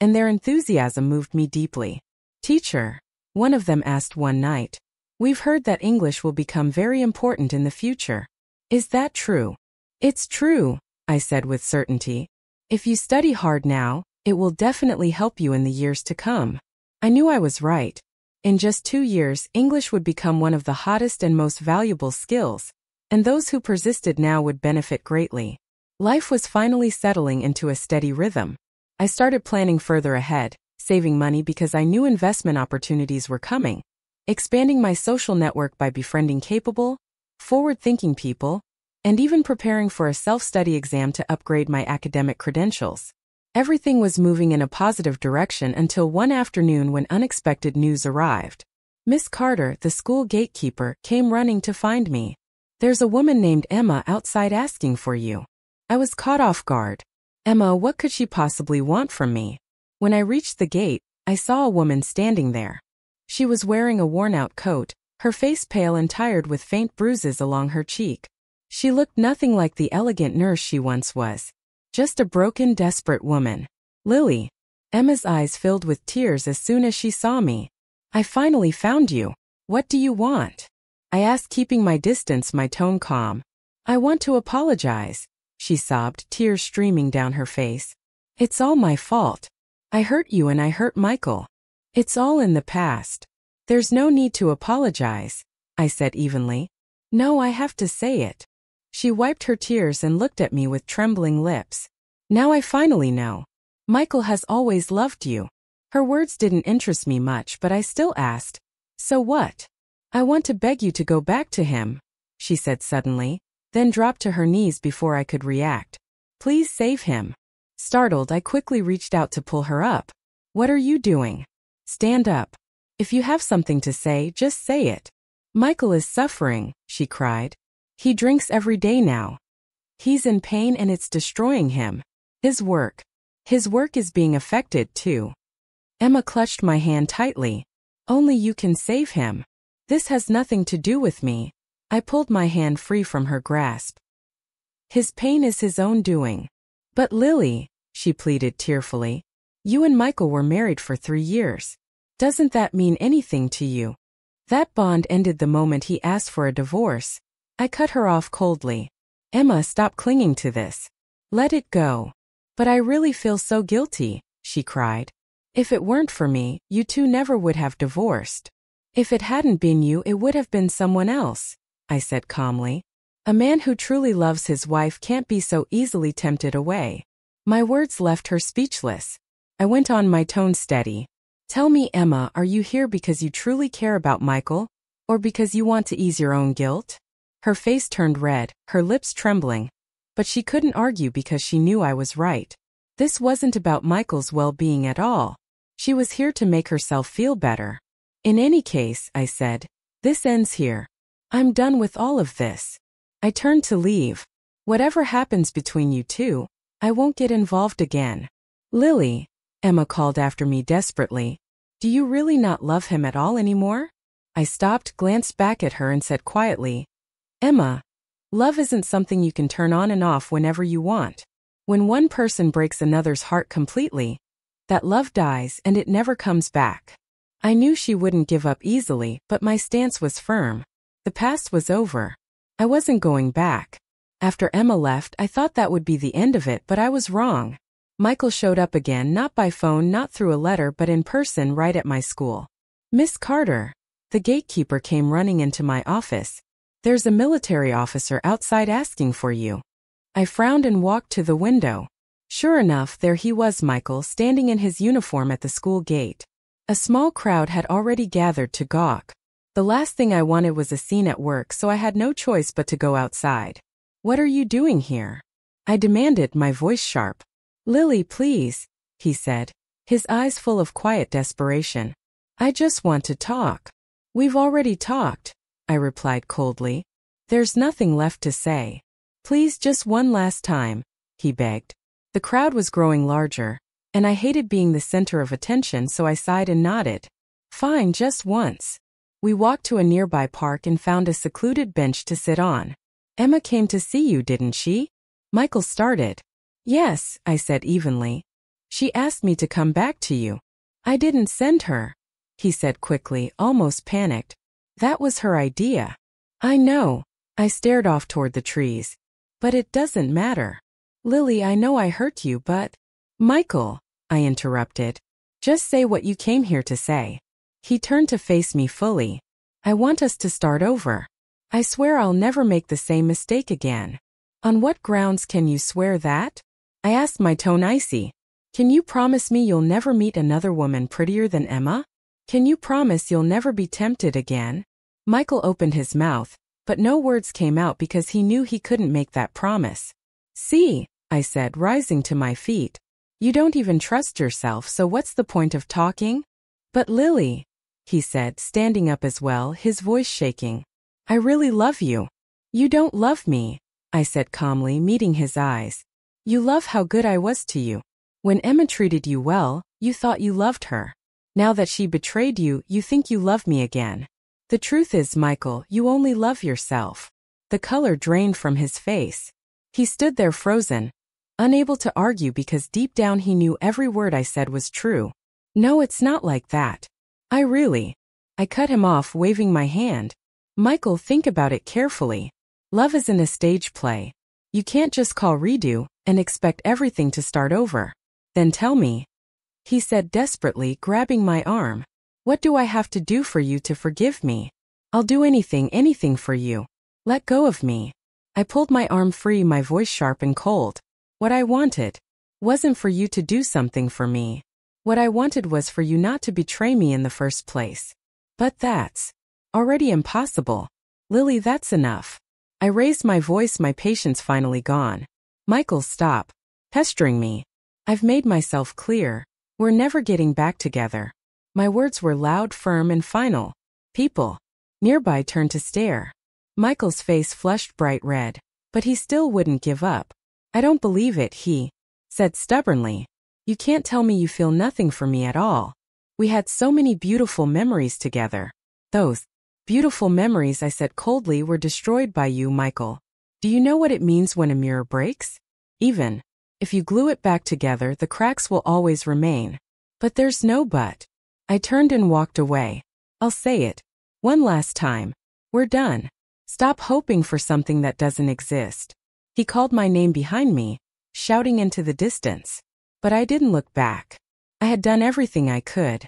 and their enthusiasm moved me deeply. "Teacher," one of them asked one night, "we've heard that English will become very important in the future. Is that true?" "It's true," I said with certainty. "If you study hard now, it will definitely help you in the years to come." I knew I was right. In just 2 years, English would become one of the hottest and most valuable skills, and those who persisted now would benefit greatly. Life was finally settling into a steady rhythm. I started planning further ahead, saving money because I knew investment opportunities were coming, expanding my social network by befriending capable, forward-thinking people, and even preparing for a self-study exam to upgrade my academic credentials. Everything was moving in a positive direction until one afternoon when unexpected news arrived. Miss Carter, the school gatekeeper, came running to find me. "There's a woman named Emma outside asking for you." I was caught off guard. Emma, what could she possibly want from me? When I reached the gate, I saw a woman standing there. She was wearing a worn-out coat, her face pale and tired with faint bruises along her cheek. She looked nothing like the elegant nurse she once was. Just a broken, desperate woman. "Lily." Emma's eyes filled with tears as soon as she saw me. "I finally found you. What do you want?" I asked, keeping my distance, my tone calm. "I want to apologize," she sobbed, tears streaming down her face. "It's all my fault. I hurt you and I hurt Michael. It's all in the past. There's no need to apologize," I said evenly. "No, I have to say it." She wiped her tears and looked at me with trembling lips. "Now I finally know. Michael has always loved you." Her words didn't interest me much, but I still asked, "So what?" "I want to beg you to go back to him," she said suddenly, then dropped to her knees before I could react. "Please save him." Startled, I quickly reached out to pull her up. "What are you doing? Stand up. If you have something to say, just say it." "Michael is suffering," she cried. "He drinks every day now. He's in pain and it's destroying him. His work is being affected too." Emma clutched my hand tightly. "Only you can save him. This has nothing to do with me." I pulled my hand free from her grasp. "His pain is his own doing." "But Lily," she pleaded tearfully, "you and Michael were married for 3 years. Doesn't that mean anything to you?" "That bond ended the moment he asked for a divorce." I cut her off coldly. "Emma, stop clinging to this. Let it go." "But I really feel so guilty," she cried. "If it weren't for me, you two never would have divorced." "If it hadn't been you, it would have been someone else," I said calmly. "A man who truly loves his wife can't be so easily tempted away." My words left her speechless. I went on, my tone steady. "Tell me, Emma, are you here because you truly care about Michael, or because you want to ease your own guilt?" Her face turned red, her lips trembling, but she couldn't argue because she knew I was right. This wasn't about Michael's well-being at all. She was here to make herself feel better. "In any case," I said, "this ends here. I'm done with all of this." I turned to leave. "Whatever happens between you two, I won't get involved again." "Lily," Emma called after me desperately, "do you really not love him at all anymore?" I stopped, glanced back at her and said quietly, "Emma, Love isn't something you can turn on and off whenever you want. When one person breaks another's heart completely, that love dies and it never comes back. I knew she wouldn't give up easily, but my stance was firm. The past was over. I wasn't going back. After Emma left, I thought that would be the end of it, but I was wrong. Michael showed up again, not by phone, not through a letter, but in person right at my school. "Miss Carter." The gatekeeper came running into my office. "There's a military officer outside asking for you." I frowned and walked to the window. Sure enough, there he was, Michael, standing in his uniform at the school gate. A small crowd had already gathered to gawk. The last thing I wanted was a scene at work, so I had no choice but to go outside. "What are you doing here?" I demanded, my voice sharp. "Lily, please," he said, his eyes full of quiet desperation. "I just want to talk." "We've already talked," I replied coldly. "There's nothing left to say." "Please, just one last time," he begged. The crowd was growing larger, and I hated being the center of attention, so I sighed and nodded. "Fine, just once." We walked to a nearby park and found a secluded bench to sit on. "Emma came to see you, didn't she?" Michael started. "Yes," I said evenly. "She asked me to come back to you." "I didn't send her," he said quickly, almost panicked. "That was her idea." "I know." I stared off toward the trees. "But it doesn't matter." "Lily, I know I hurt you, but—" "Michael," I interrupted. "Just say what you came here to say." He turned to face me fully. "I want us to start over. I swear I'll never make the same mistake again." "On what grounds can you swear that?" I asked, my tone icy. "Can you promise me you'll never meet another woman prettier than Emma? Can you promise you'll never be tempted again?" Michael opened his mouth, but no words came out because he knew he couldn't make that promise. "See," I said, rising to my feet. "You don't even trust yourself, so what's the point of talking?" "But Lily," he said, standing up as well, his voice shaking. "I really love you." "You don't love me," I said calmly, meeting his eyes. "You love how good I was to you. When Emma treated you well, you thought you loved her. Now that she betrayed you, you think you love me again. The truth is, Michael, you only love yourself." The color drained from his face. He stood there frozen, unable to argue because deep down he knew every word I said was true. "No, it's not like that. I cut him off, waving my hand. "Michael, think about it carefully. Love isn't a stage play. You can't just call redo and expect everything to start over." "Then tell me," he said desperately, grabbing my arm. "What do I have to do for you to forgive me? I'll do anything for you. Let go of me." I pulled my arm free, my voice sharp and cold. "What I wanted wasn't for you to do something for me. What I wanted was for you not to betray me in the first place. But that's already impossible. Lily, that's enough." I raised my voice, my patience finally gone. "Michael, stop pestering me. I've made myself clear. We're never getting back together." My words were loud, firm, and final. People nearby turned to stare. Michael's face flushed bright red, but he still wouldn't give up. "I don't believe it," he said stubbornly. "You can't tell me you feel nothing for me at all. We had so many beautiful memories together." "Those beautiful memories," I said coldly, "were destroyed by you, Michael. Do you know what it means when a mirror breaks? Even if you glue it back together, the cracks will always remain." "But there's no but." I turned and walked away. "I'll say it one last time. We're done. Stop hoping for something that doesn't exist." He called my name behind me, shouting into the distance. But I didn't look back. I had done everything I could.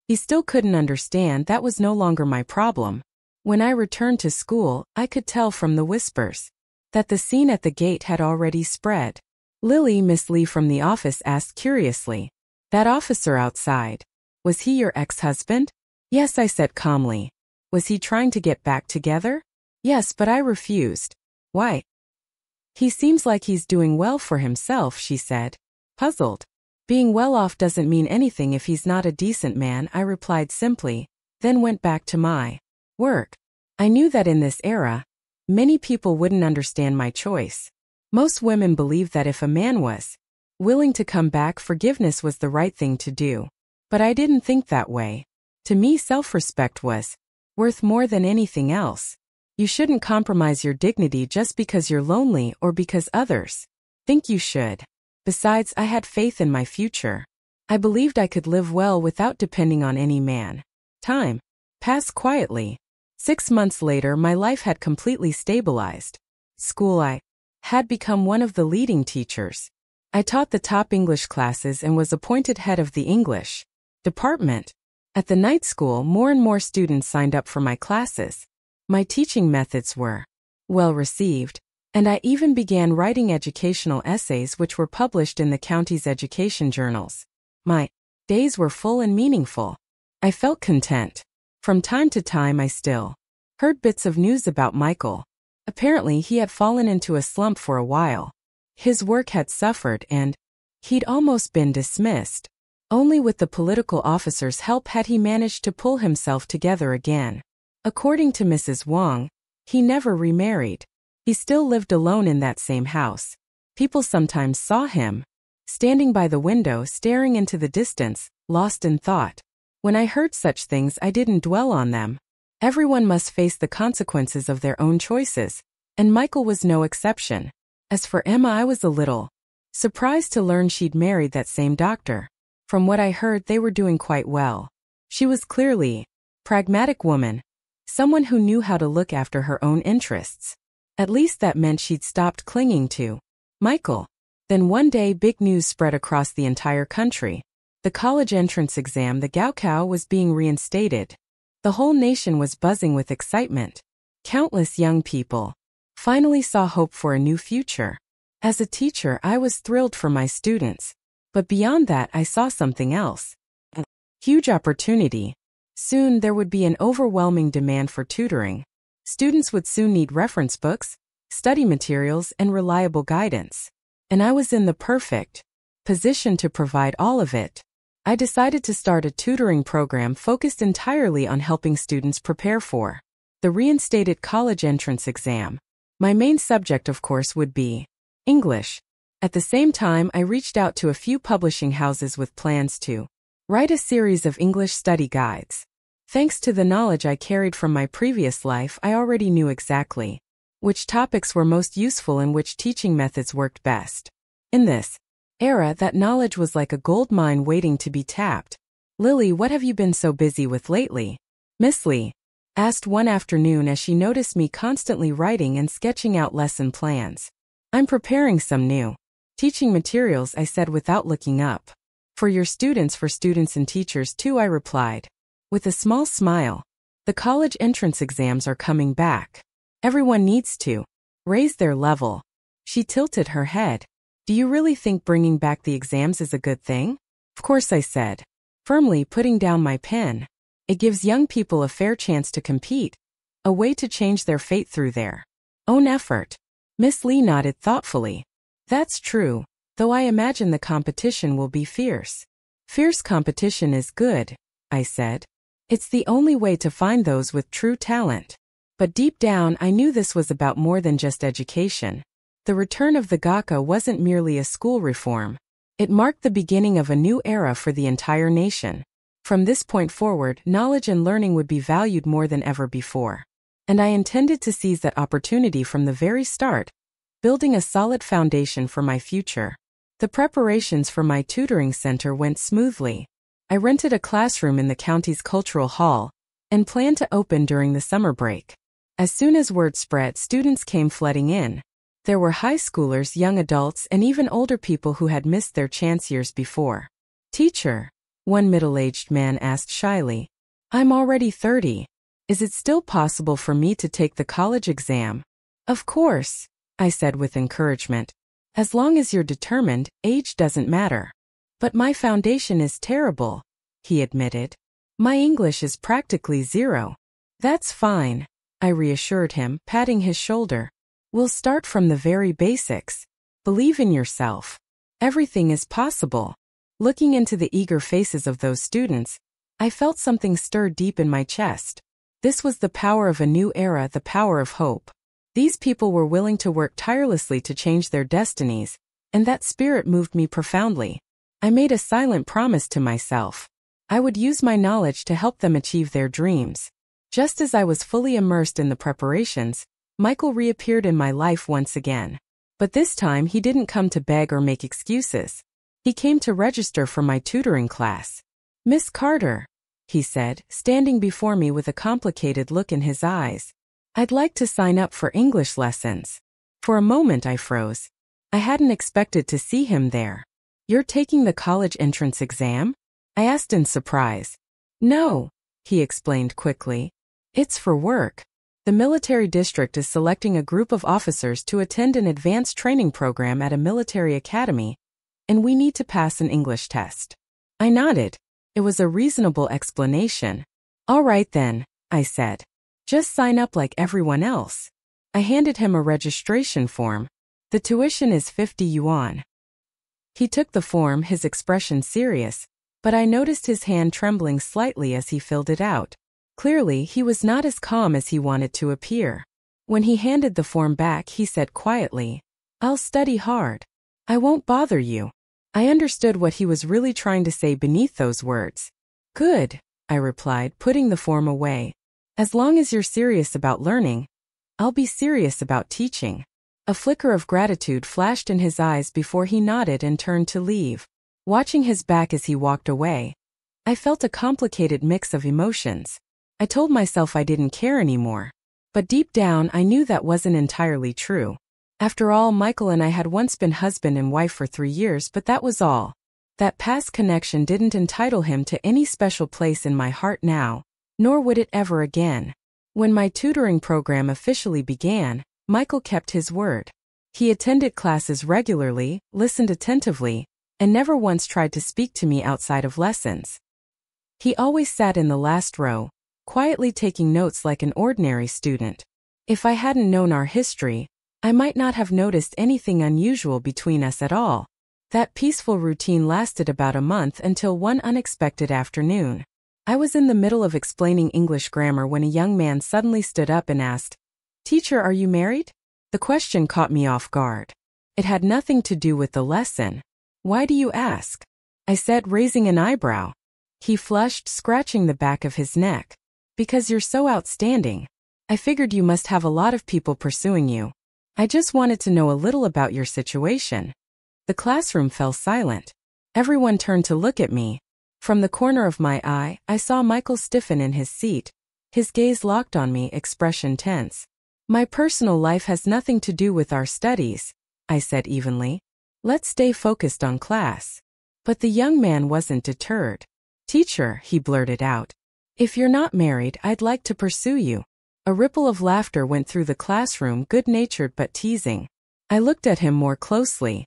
He still couldn't understand. That was no longer my problem. When I returned to school, I could tell from the whispers that the scene at the gate had already spread. "Lily," Miss Lee from the office asked curiously. "That officer outside, was he your ex-husband?" "Yes," I said calmly. "Was he trying to get back together?" "Yes, but I refused." "Why?" "He seems like he's doing well for himself," she said, puzzled. "Being well off doesn't mean anything if he's not a decent man," I replied simply, then went back to my work. I knew that in this era, many people wouldn't understand my choice. Most women believed that if a man was willing to come back, forgiveness was the right thing to do. But I didn't think that way. To me, self-respect was worth more than anything else. You shouldn't compromise your dignity just because you're lonely or because others think you should. Besides, I had faith in my future. I believed I could live well without depending on any man. Time passed quietly. 6 months later, my life had completely stabilized. School, I had become one of the leading teachers. I taught the top English classes and was appointed head of the English department. At the night school, more and more students signed up for my classes. My teaching methods were well received, and I even began writing educational essays which were published in the county's education journals. My days were full and meaningful. I felt content. From time to time I still heard bits of news about Michael. Apparently he had fallen into a slump for a while. His work had suffered and he'd almost been dismissed. Only with the political officers' help had he managed to pull himself together again. According to Mrs. Wong, he never remarried. He still lived alone in that same house. People sometimes saw him standing by the window staring into the distance, lost in thought. When I heard such things, I didn't dwell on them. Everyone must face the consequences of their own choices, and Michael was no exception. As for Emma, I was a little surprised to learn she'd married that same doctor. From what I heard, they were doing quite well. She was clearly a pragmatic woman, someone who knew how to look after her own interests. At least that meant she'd stopped clinging to Michael. Then one day, big news spread across the entire country. The college entrance exam, the Gaokao, was being reinstated. The whole nation was buzzing with excitement. Countless young people finally saw hope for a new future. As a teacher, I was thrilled for my students. But beyond that, I saw something else. A huge opportunity. Soon there would be an overwhelming demand for tutoring. Students would soon need reference books, study materials, and reliable guidance. And I was in the perfect position to provide all of it. I decided to start a tutoring program focused entirely on helping students prepare for the reinstated college entrance exam. My main subject, of course, would be English. At the same time, I reached out to a few publishing houses with plans to write a series of English study guides. Thanks to the knowledge I carried from my previous life, I already knew exactly which topics were most useful and which teaching methods worked best. In this era, that knowledge was like a gold mine waiting to be tapped. "Lily, what have you been so busy with lately?" Miss Lee asked one afternoon as she noticed me constantly writing and sketching out lesson plans. "I'm preparing some new teaching materials," I said without looking up. For students and teachers too," I replied, with a small smile. "The college entrance exams are coming back. Everyone needs to raise their level." She tilted her head. "Do you really think bringing back the exams is a good thing?" "Of course," I said, firmly putting down my pen. "It gives young people a fair chance to compete, a way to change their fate through their own effort." Miss Lee nodded thoughtfully. "That's true, though I imagine the competition will be fierce." "Fierce competition is good," I said. "It's the only way to find those with true talent." But deep down, I knew this was about more than just education. The return of the Gaokao wasn't merely a school reform. It marked the beginning of a new era for the entire nation. From this point forward, knowledge and learning would be valued more than ever before. And I intended to seize that opportunity from the very start, building a solid foundation for my future. The preparations for my tutoring center went smoothly. I rented a classroom in the county's cultural hall and planned to open during the summer break. As soon as word spread, students came flooding in. There were high schoolers, young adults, and even older people who had missed their chance years before. "Teacher," one middle-aged man asked shyly, "I'm already 30. Is it still possible for me to take the college exam?" "Of course," I said with encouragement. "As long as you're determined, age doesn't matter." "But my foundation is terrible," he admitted. "My English is practically zero." "That's fine," I reassured him, patting his shoulder. "We'll start from the very basics. Believe in yourself. Everything is possible." Looking into the eager faces of those students, I felt something stir deep in my chest. This was the power of a new era, the power of hope. These people were willing to work tirelessly to change their destinies, and that spirit moved me profoundly. I made a silent promise to myself. I would use my knowledge to help them achieve their dreams. Just as I was fully immersed in the preparations, Michael reappeared in my life once again. But this time he didn't come to beg or make excuses. He came to register for my tutoring class. "Miss Carter," he said, standing before me with a complicated look in his eyes, "I'd like to sign up for English lessons." For a moment I froze. I hadn't expected to see him there. "You're taking the college entrance exam?" I asked in surprise. "No," he explained quickly. "It's for work. The military district is selecting a group of officers to attend an advanced training program at a military academy, and we need to pass an English test." I nodded. It was a reasonable explanation. "All right then," I said. "Just sign up like everyone else." I handed him a registration form. "The tuition is 50 yuan. He took the form, his expression serious, but I noticed his hand trembling slightly as he filled it out. Clearly, he was not as calm as he wanted to appear. When he handed the form back, he said quietly, "I'll study hard. I won't bother you." I understood what he was really trying to say beneath those words. "Good," I replied, putting the form away. "As long as you're serious about learning, I'll be serious about teaching." A flicker of gratitude flashed in his eyes before he nodded and turned to leave. Watching his back as he walked away, I felt a complicated mix of emotions. I told myself I didn't care anymore. But deep down, I knew that wasn't entirely true. After all, Michael and I had once been husband and wife for 3 years, but that was all. That past connection didn't entitle him to any special place in my heart now, nor would it ever again. When my tutoring program officially began, Michael kept his word. He attended classes regularly, listened attentively, and never once tried to speak to me outside of lessons. He always sat in the last row, quietly taking notes like an ordinary student. If I hadn't known our history, I might not have noticed anything unusual between us at all. That peaceful routine lasted about a month until one unexpected afternoon. I was in the middle of explaining English grammar when a young man suddenly stood up and asked, "Teacher, are you married?" The question caught me off guard. It had nothing to do with the lesson. "Why do you ask?" I said, raising an eyebrow. He flushed, scratching the back of his neck. "Because you're so outstanding. I figured you must have a lot of people pursuing you. I just wanted to know a little about your situation." The classroom fell silent. Everyone turned to look at me. From the corner of my eye, I saw Michael stiffen in his seat. His gaze locked on me, expression tense. "My personal life has nothing to do with our studies," I said evenly. "Let's stay focused on class." But the young man wasn't deterred. "Teacher," he blurted out, "if you're not married, I'd like to pursue you." A ripple of laughter went through the classroom, good-natured but teasing. I looked at him more closely.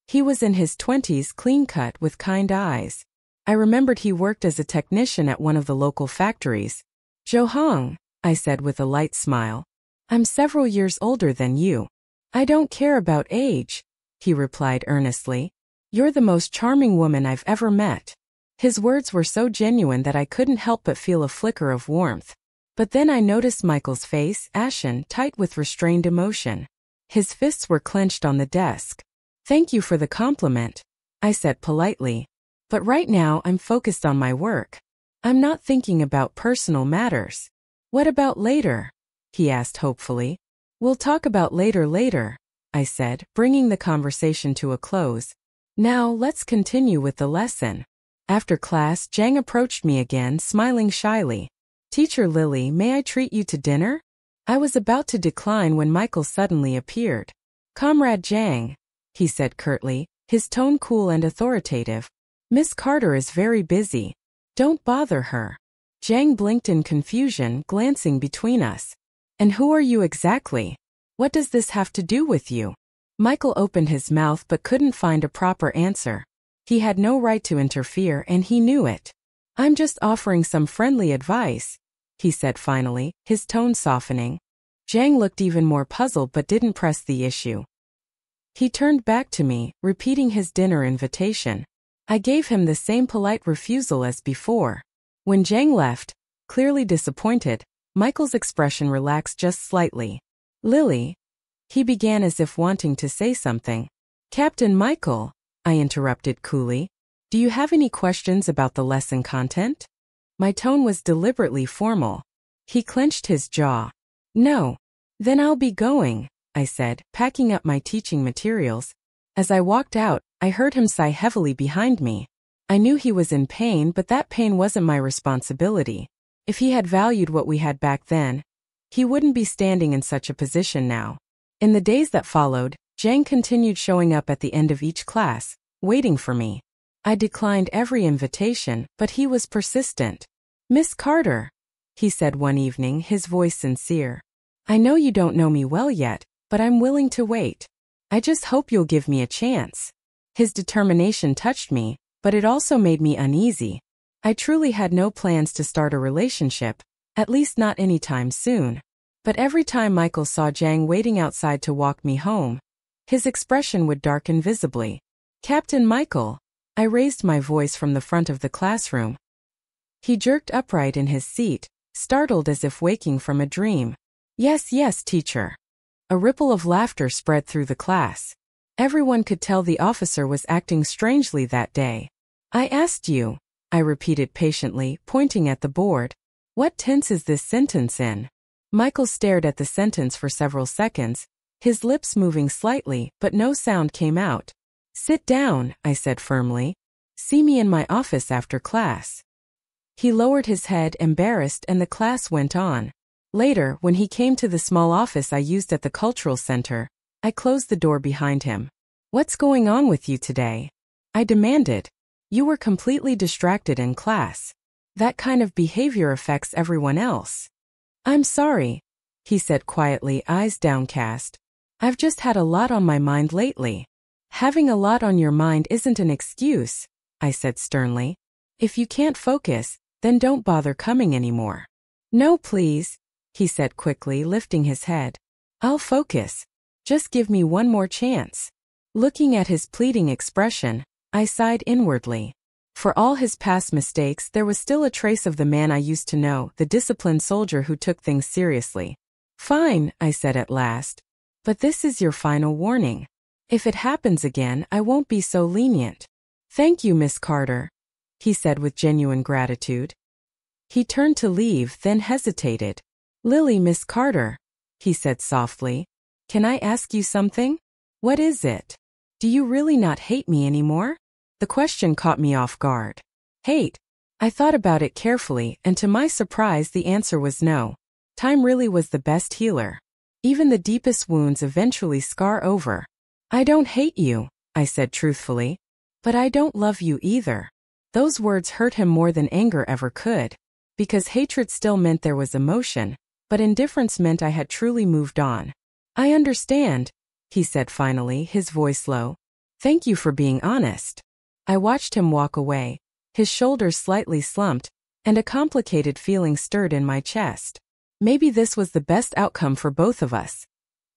He was in his 20s, clean-cut, with kind eyes. I remembered he worked as a technician at one of the local factories. "Jo Hong," I said with a light smile, "I'm several years older than you." "I don't care about age," he replied earnestly. "You're the most charming woman I've ever met." His words were so genuine that I couldn't help but feel a flicker of warmth. But then I noticed Michael's face, ashen, tight with restrained emotion. His fists were clenched on the desk. "Thank you for the compliment," I said politely. "But right now I'm focused on my work. I'm not thinking about personal matters." "What about later?" he asked hopefully. "We'll talk about later, I said, bringing the conversation to a close. "Now let's continue with the lesson." After class, Zhang approached me again, smiling shyly. "Teacher Lily, may I treat you to dinner?" I was about to decline when Michael suddenly appeared. "Comrade Zhang," he said curtly, his tone cool and authoritative. "Miss Carter is very busy. Don't bother her." Zhang blinked in confusion, glancing between us. "And who are you exactly? What does this have to do with you?" Michael opened his mouth but couldn't find a proper answer. He had no right to interfere, and he knew it. "I'm just offering some friendly advice," he said finally, his tone softening. Zhang looked even more puzzled but didn't press the issue. He turned back to me, repeating his dinner invitation. I gave him the same polite refusal as before. When Zhang left, clearly disappointed, Michael's expression relaxed just slightly. "Lily," he began as if wanting to say something. "Captain Michael," I interrupted coolly, "do you have any questions about the lesson content?" My tone was deliberately formal. He clenched his jaw. No. Then I'll be going, I said, packing up my teaching materials. As I walked out, I heard him sigh heavily behind me. I knew he was in pain, but that pain wasn't my responsibility. If he had valued what we had back then, he wouldn't be standing in such a position now. In the days that followed, Zhang continued showing up at the end of each class, waiting for me. I declined every invitation, but he was persistent. Miss Carter, he said one evening, his voice sincere. I know you don't know me well yet, but I'm willing to wait. I just hope you'll give me a chance. His determination touched me, but it also made me uneasy. I truly had no plans to start a relationship, at least not anytime soon. But every time Michael saw Zhang waiting outside to walk me home, his expression would darken visibly. Captain Michael, I raised my voice from the front of the classroom. He jerked upright in his seat, startled as if waking from a dream. Yes, yes, teacher. A ripple of laughter spread through the class. Everyone could tell the officer was acting strangely that day. I asked you, I repeated patiently, pointing at the board. What tense is this sentence in? Michael stared at the sentence for several seconds, his lips moving slightly, but no sound came out. Sit down, I said firmly. See me in my office after class. He lowered his head, embarrassed, and the class went on. Later, when he came to the small office I used at the cultural center, I closed the door behind him. What's going on with you today? I demanded. You were completely distracted in class. That kind of behavior affects everyone else. I'm sorry, he said quietly, eyes downcast. I've just had a lot on my mind lately. Having a lot on your mind isn't an excuse, I said sternly. If you can't focus, then don't bother coming anymore. No, please, he said quickly, lifting his head. I'll focus. Just give me one more chance. Looking at his pleading expression, I sighed inwardly. For all his past mistakes, there was still a trace of the man I used to know, the disciplined soldier who took things seriously. Fine, I said at last. But this is your final warning. If it happens again, I won't be so lenient. Thank you, Miss Carter, he said with genuine gratitude. He turned to leave, then hesitated. Lily, Miss Carter, he said softly. Can I ask you something? What is it? Do you really not hate me anymore? The question caught me off guard. Hate? I thought about it carefully, and to my surprise the answer was no. Time really was the best healer. Even the deepest wounds eventually scar over. I don't hate you, I said truthfully. But I don't love you either. Those words hurt him more than anger ever could. Because hatred still meant there was emotion, but indifference meant I had truly moved on. I understand, he said finally, his voice low. Thank you for being honest. I watched him walk away, his shoulders slightly slumped, and a complicated feeling stirred in my chest. Maybe this was the best outcome for both of us.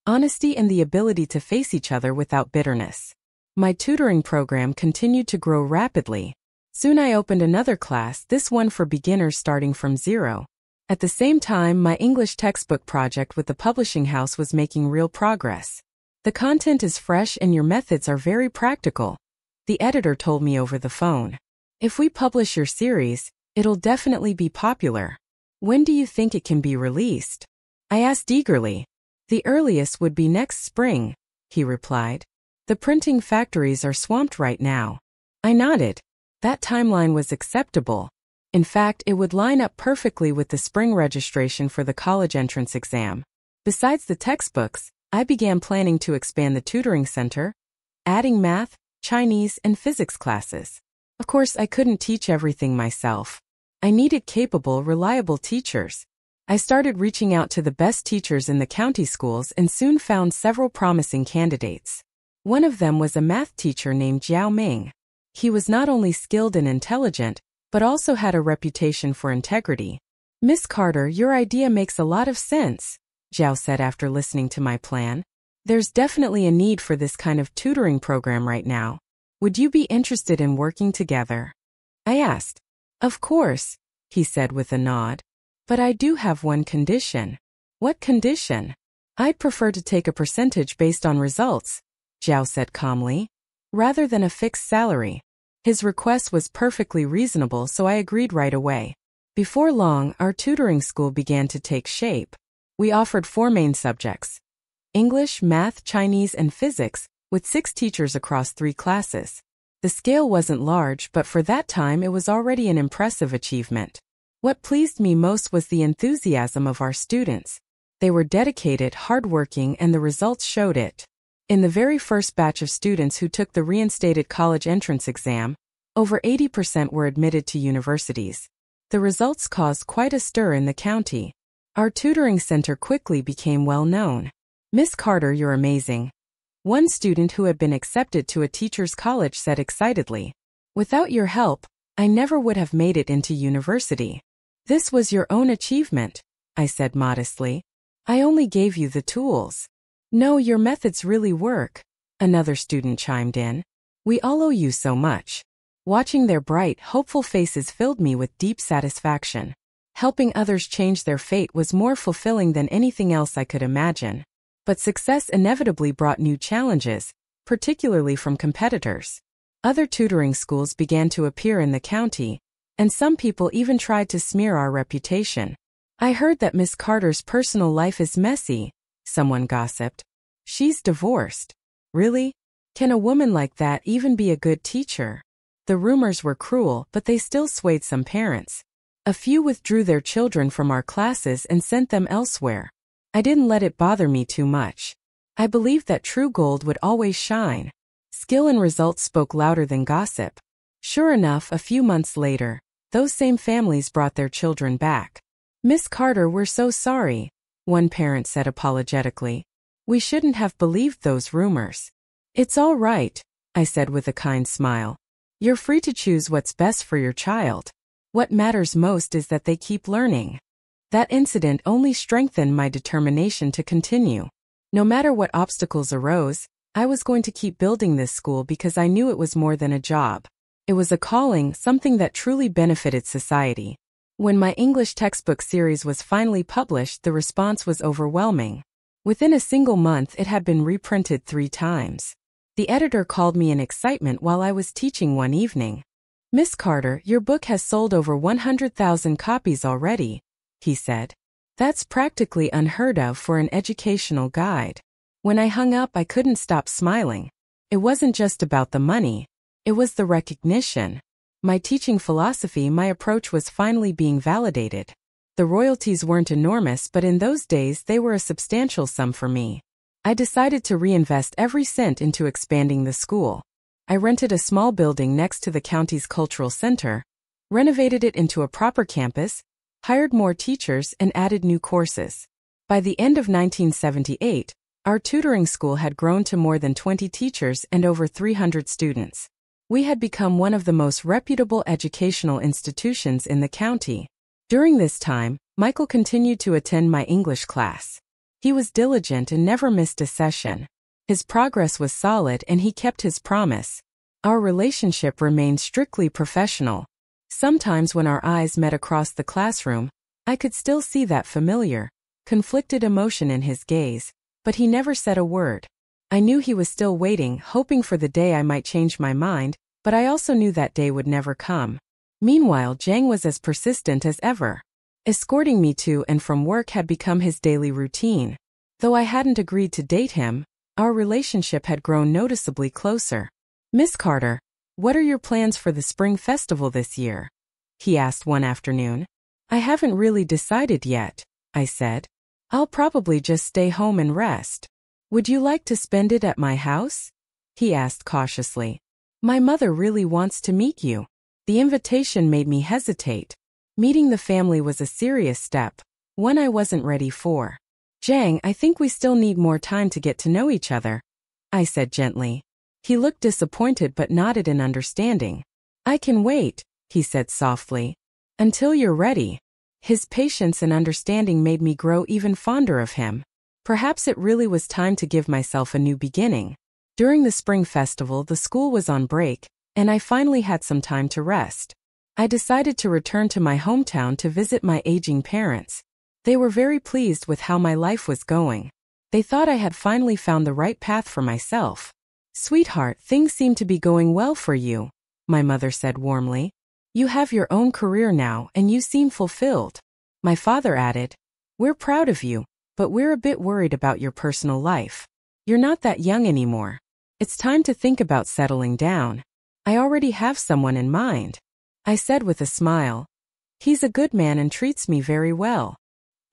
Honesty and the ability to face each other without bitterness. My tutoring program continued to grow rapidly. Soon I opened another class, this one for beginners starting from zero. At the same time, my English textbook project with the publishing house was making real progress. The content is fresh and your methods are very practical, the editor told me over the phone. If we publish your series, it'll definitely be popular. When do you think it can be released? I asked eagerly. The earliest would be next spring, he replied. The printing factories are swamped right now. I nodded. That timeline was acceptable. In fact, it would line up perfectly with the spring registration for the college entrance exam. Besides the textbooks, I began planning to expand the tutoring center, adding math, Chinese, and physics classes. Of course, I couldn't teach everything myself. I needed capable, reliable teachers. I started reaching out to the best teachers in the county schools and soon found several promising candidates. One of them was a math teacher named Jiao Ming. He was not only skilled and intelligent, but also had a reputation for integrity. Miss Carter, your idea makes a lot of sense, Jiao said after listening to my plan. There's definitely a need for this kind of tutoring program right now. Would you be interested in working together? I asked. Of course, he said with a nod. But I do have one condition. What condition? I'd prefer to take a percentage based on results, Jiao said calmly, rather than a fixed salary. His request was perfectly reasonable, so I agreed right away. Before long, our tutoring school began to take shape. We offered 4 main subjects: English, math, Chinese, and physics, with 6 teachers across 3 classes. The scale wasn't large, but for that time it was already an impressive achievement. What pleased me most was the enthusiasm of our students. They were dedicated, hardworking, and the results showed it. In the very first batch of students who took the reinstated college entrance exam, over 80% were admitted to universities. The results caused quite a stir in the county. Our tutoring center quickly became well known. "Miss Carter, you're amazing," one student who had been accepted to a teacher's college said excitedly. "Without your help, I never would have made it into university." "This was your own achievement," I said modestly. "I only gave you the tools." "No, your methods really work," another student chimed in. "We all owe you so much." Watching their bright, hopeful faces filled me with deep satisfaction. Helping others change their fate was more fulfilling than anything else I could imagine. But success inevitably brought new challenges, particularly from competitors. Other tutoring schools began to appear in the county, and some people even tried to smear our reputation. "I heard that Miss Carter's personal life is messy," someone gossiped. "She's divorced." "Really? Can a woman like that even be a good teacher?" The rumors were cruel, but they still swayed some parents. A few withdrew their children from our classes and sent them elsewhere. I didn't let it bother me too much. I believed that true gold would always shine. Skill and results spoke louder than gossip. Sure enough, a few months later, those same families brought their children back. "Miss Carter, we're so sorry," one parent said apologetically. "We shouldn't have believed those rumors." "It's all right," I said with a kind smile. "You're free to choose what's best for your child. What matters most is that they keep learning." That incident only strengthened my determination to continue. No matter what obstacles arose, I was going to keep building this school because I knew it was more than a job. It was a calling, something that truly benefited society. When my English textbook series was finally published, the response was overwhelming. Within a single month, it had been reprinted 3 times. The editor called me in excitement while I was teaching one evening. "Miss Carter, your book has sold over 100,000 copies already," he said. "That's practically unheard of for an educational guide." When I hung up, I couldn't stop smiling. It wasn't just about the money. It was the recognition. My teaching philosophy, my approach was finally being validated. The royalties weren't enormous, but in those days they were a substantial sum for me. I decided to reinvest every cent into expanding the school. I rented a small building next to the county's cultural center, renovated it into a proper campus, hired more teachers, and added new courses. By the end of 1978, our tutoring school had grown to more than 20 teachers and over 300 students. We had become one of the most reputable educational institutions in the county. During this time, Michael continued to attend my English class. He was diligent and never missed a session. His progress was solid and he kept his promise. Our relationship remained strictly professional. Sometimes when our eyes met across the classroom, I could still see that familiar, conflicted emotion in his gaze, but he never said a word. I knew he was still waiting, hoping for the day I might change my mind, but I also knew that day would never come. Meanwhile, Zhang was as persistent as ever. Escorting me to and from work had become his daily routine. Though I hadn't agreed to date him, our relationship had grown noticeably closer. "Miss Carter, what are your plans for the spring festival this year?" he asked one afternoon. "I haven't really decided yet," I said. "I'll probably just stay home and rest." "Would you like to spend it at my house?" he asked cautiously. "My mother really wants to meet you." The invitation made me hesitate. Meeting the family was a serious step, one I wasn't ready for. "Zhang, I think we still need more time to get to know each other," I said gently. He looked disappointed but nodded in understanding. "I can wait," he said softly, "until you're ready." His patience and understanding made me grow even fonder of him. Perhaps it really was time to give myself a new beginning. During the spring festival, the school was on break, and I finally had some time to rest. I decided to return to my hometown to visit my aging parents. They were very pleased with how my life was going. They thought I had finally found the right path for myself. "Sweetheart, things seem to be going well for you," my mother said warmly. You have your own career now and you seem fulfilled. My father added, we're proud of you, but we're a bit worried about your personal life. You're not that young anymore. It's time to think about settling down. I already have someone in mind, I said with a smile. He's a good man and treats me very well.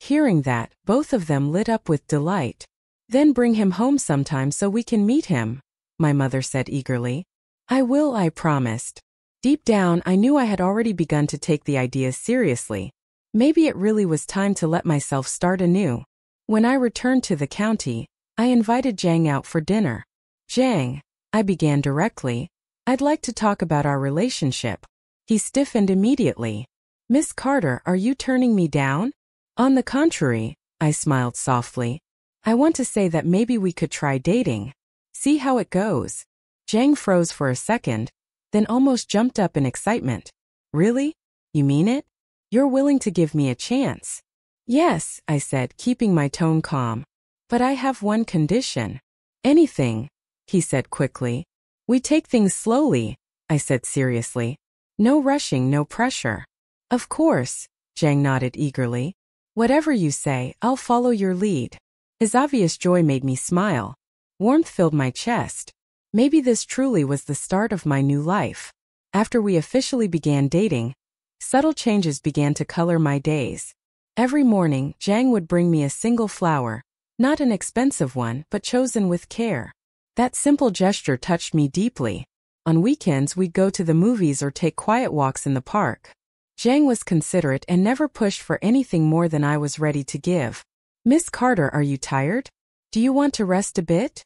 Hearing that, both of them lit up with delight. Then bring him home sometime so we can meet him, my mother said eagerly. I will, I promised. Deep down, I knew I had already begun to take the idea seriously. Maybe it really was time to let myself start anew. When I returned to the county, I invited Jang out for dinner. Jang, I began directly, I'd like to talk about our relationship. He stiffened immediately. Miss Carter, are you turning me down? On the contrary, I smiled softly. I want to say that maybe we could try dating. See how it goes. Jang froze for a second, then almost jumped up in excitement. Really? You mean it? You're willing to give me a chance? Yes, I said, keeping my tone calm. But I have one condition. Anything, he said quickly. We take things slowly, I said seriously. No rushing, no pressure. Of course, Jang nodded eagerly. Whatever you say, I'll follow your lead. His obvious joy made me smile. Warmth filled my chest. Maybe this truly was the start of my new life. After we officially began dating, subtle changes began to color my days. Every morning, Jang would bring me a single flower, not an expensive one, but chosen with care. That simple gesture touched me deeply. On weekends, we'd go to the movies or take quiet walks in the park. Jang was considerate and never pushed for anything more than I was ready to give. Miss Carter, are you tired? Do you want to rest a bit?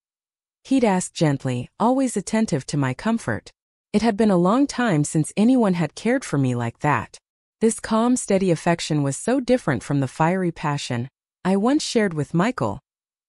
He'd ask gently, always attentive to my comfort. It had been a long time since anyone had cared for me like that. This calm, steady affection was so different from the fiery passion I once shared with Michael,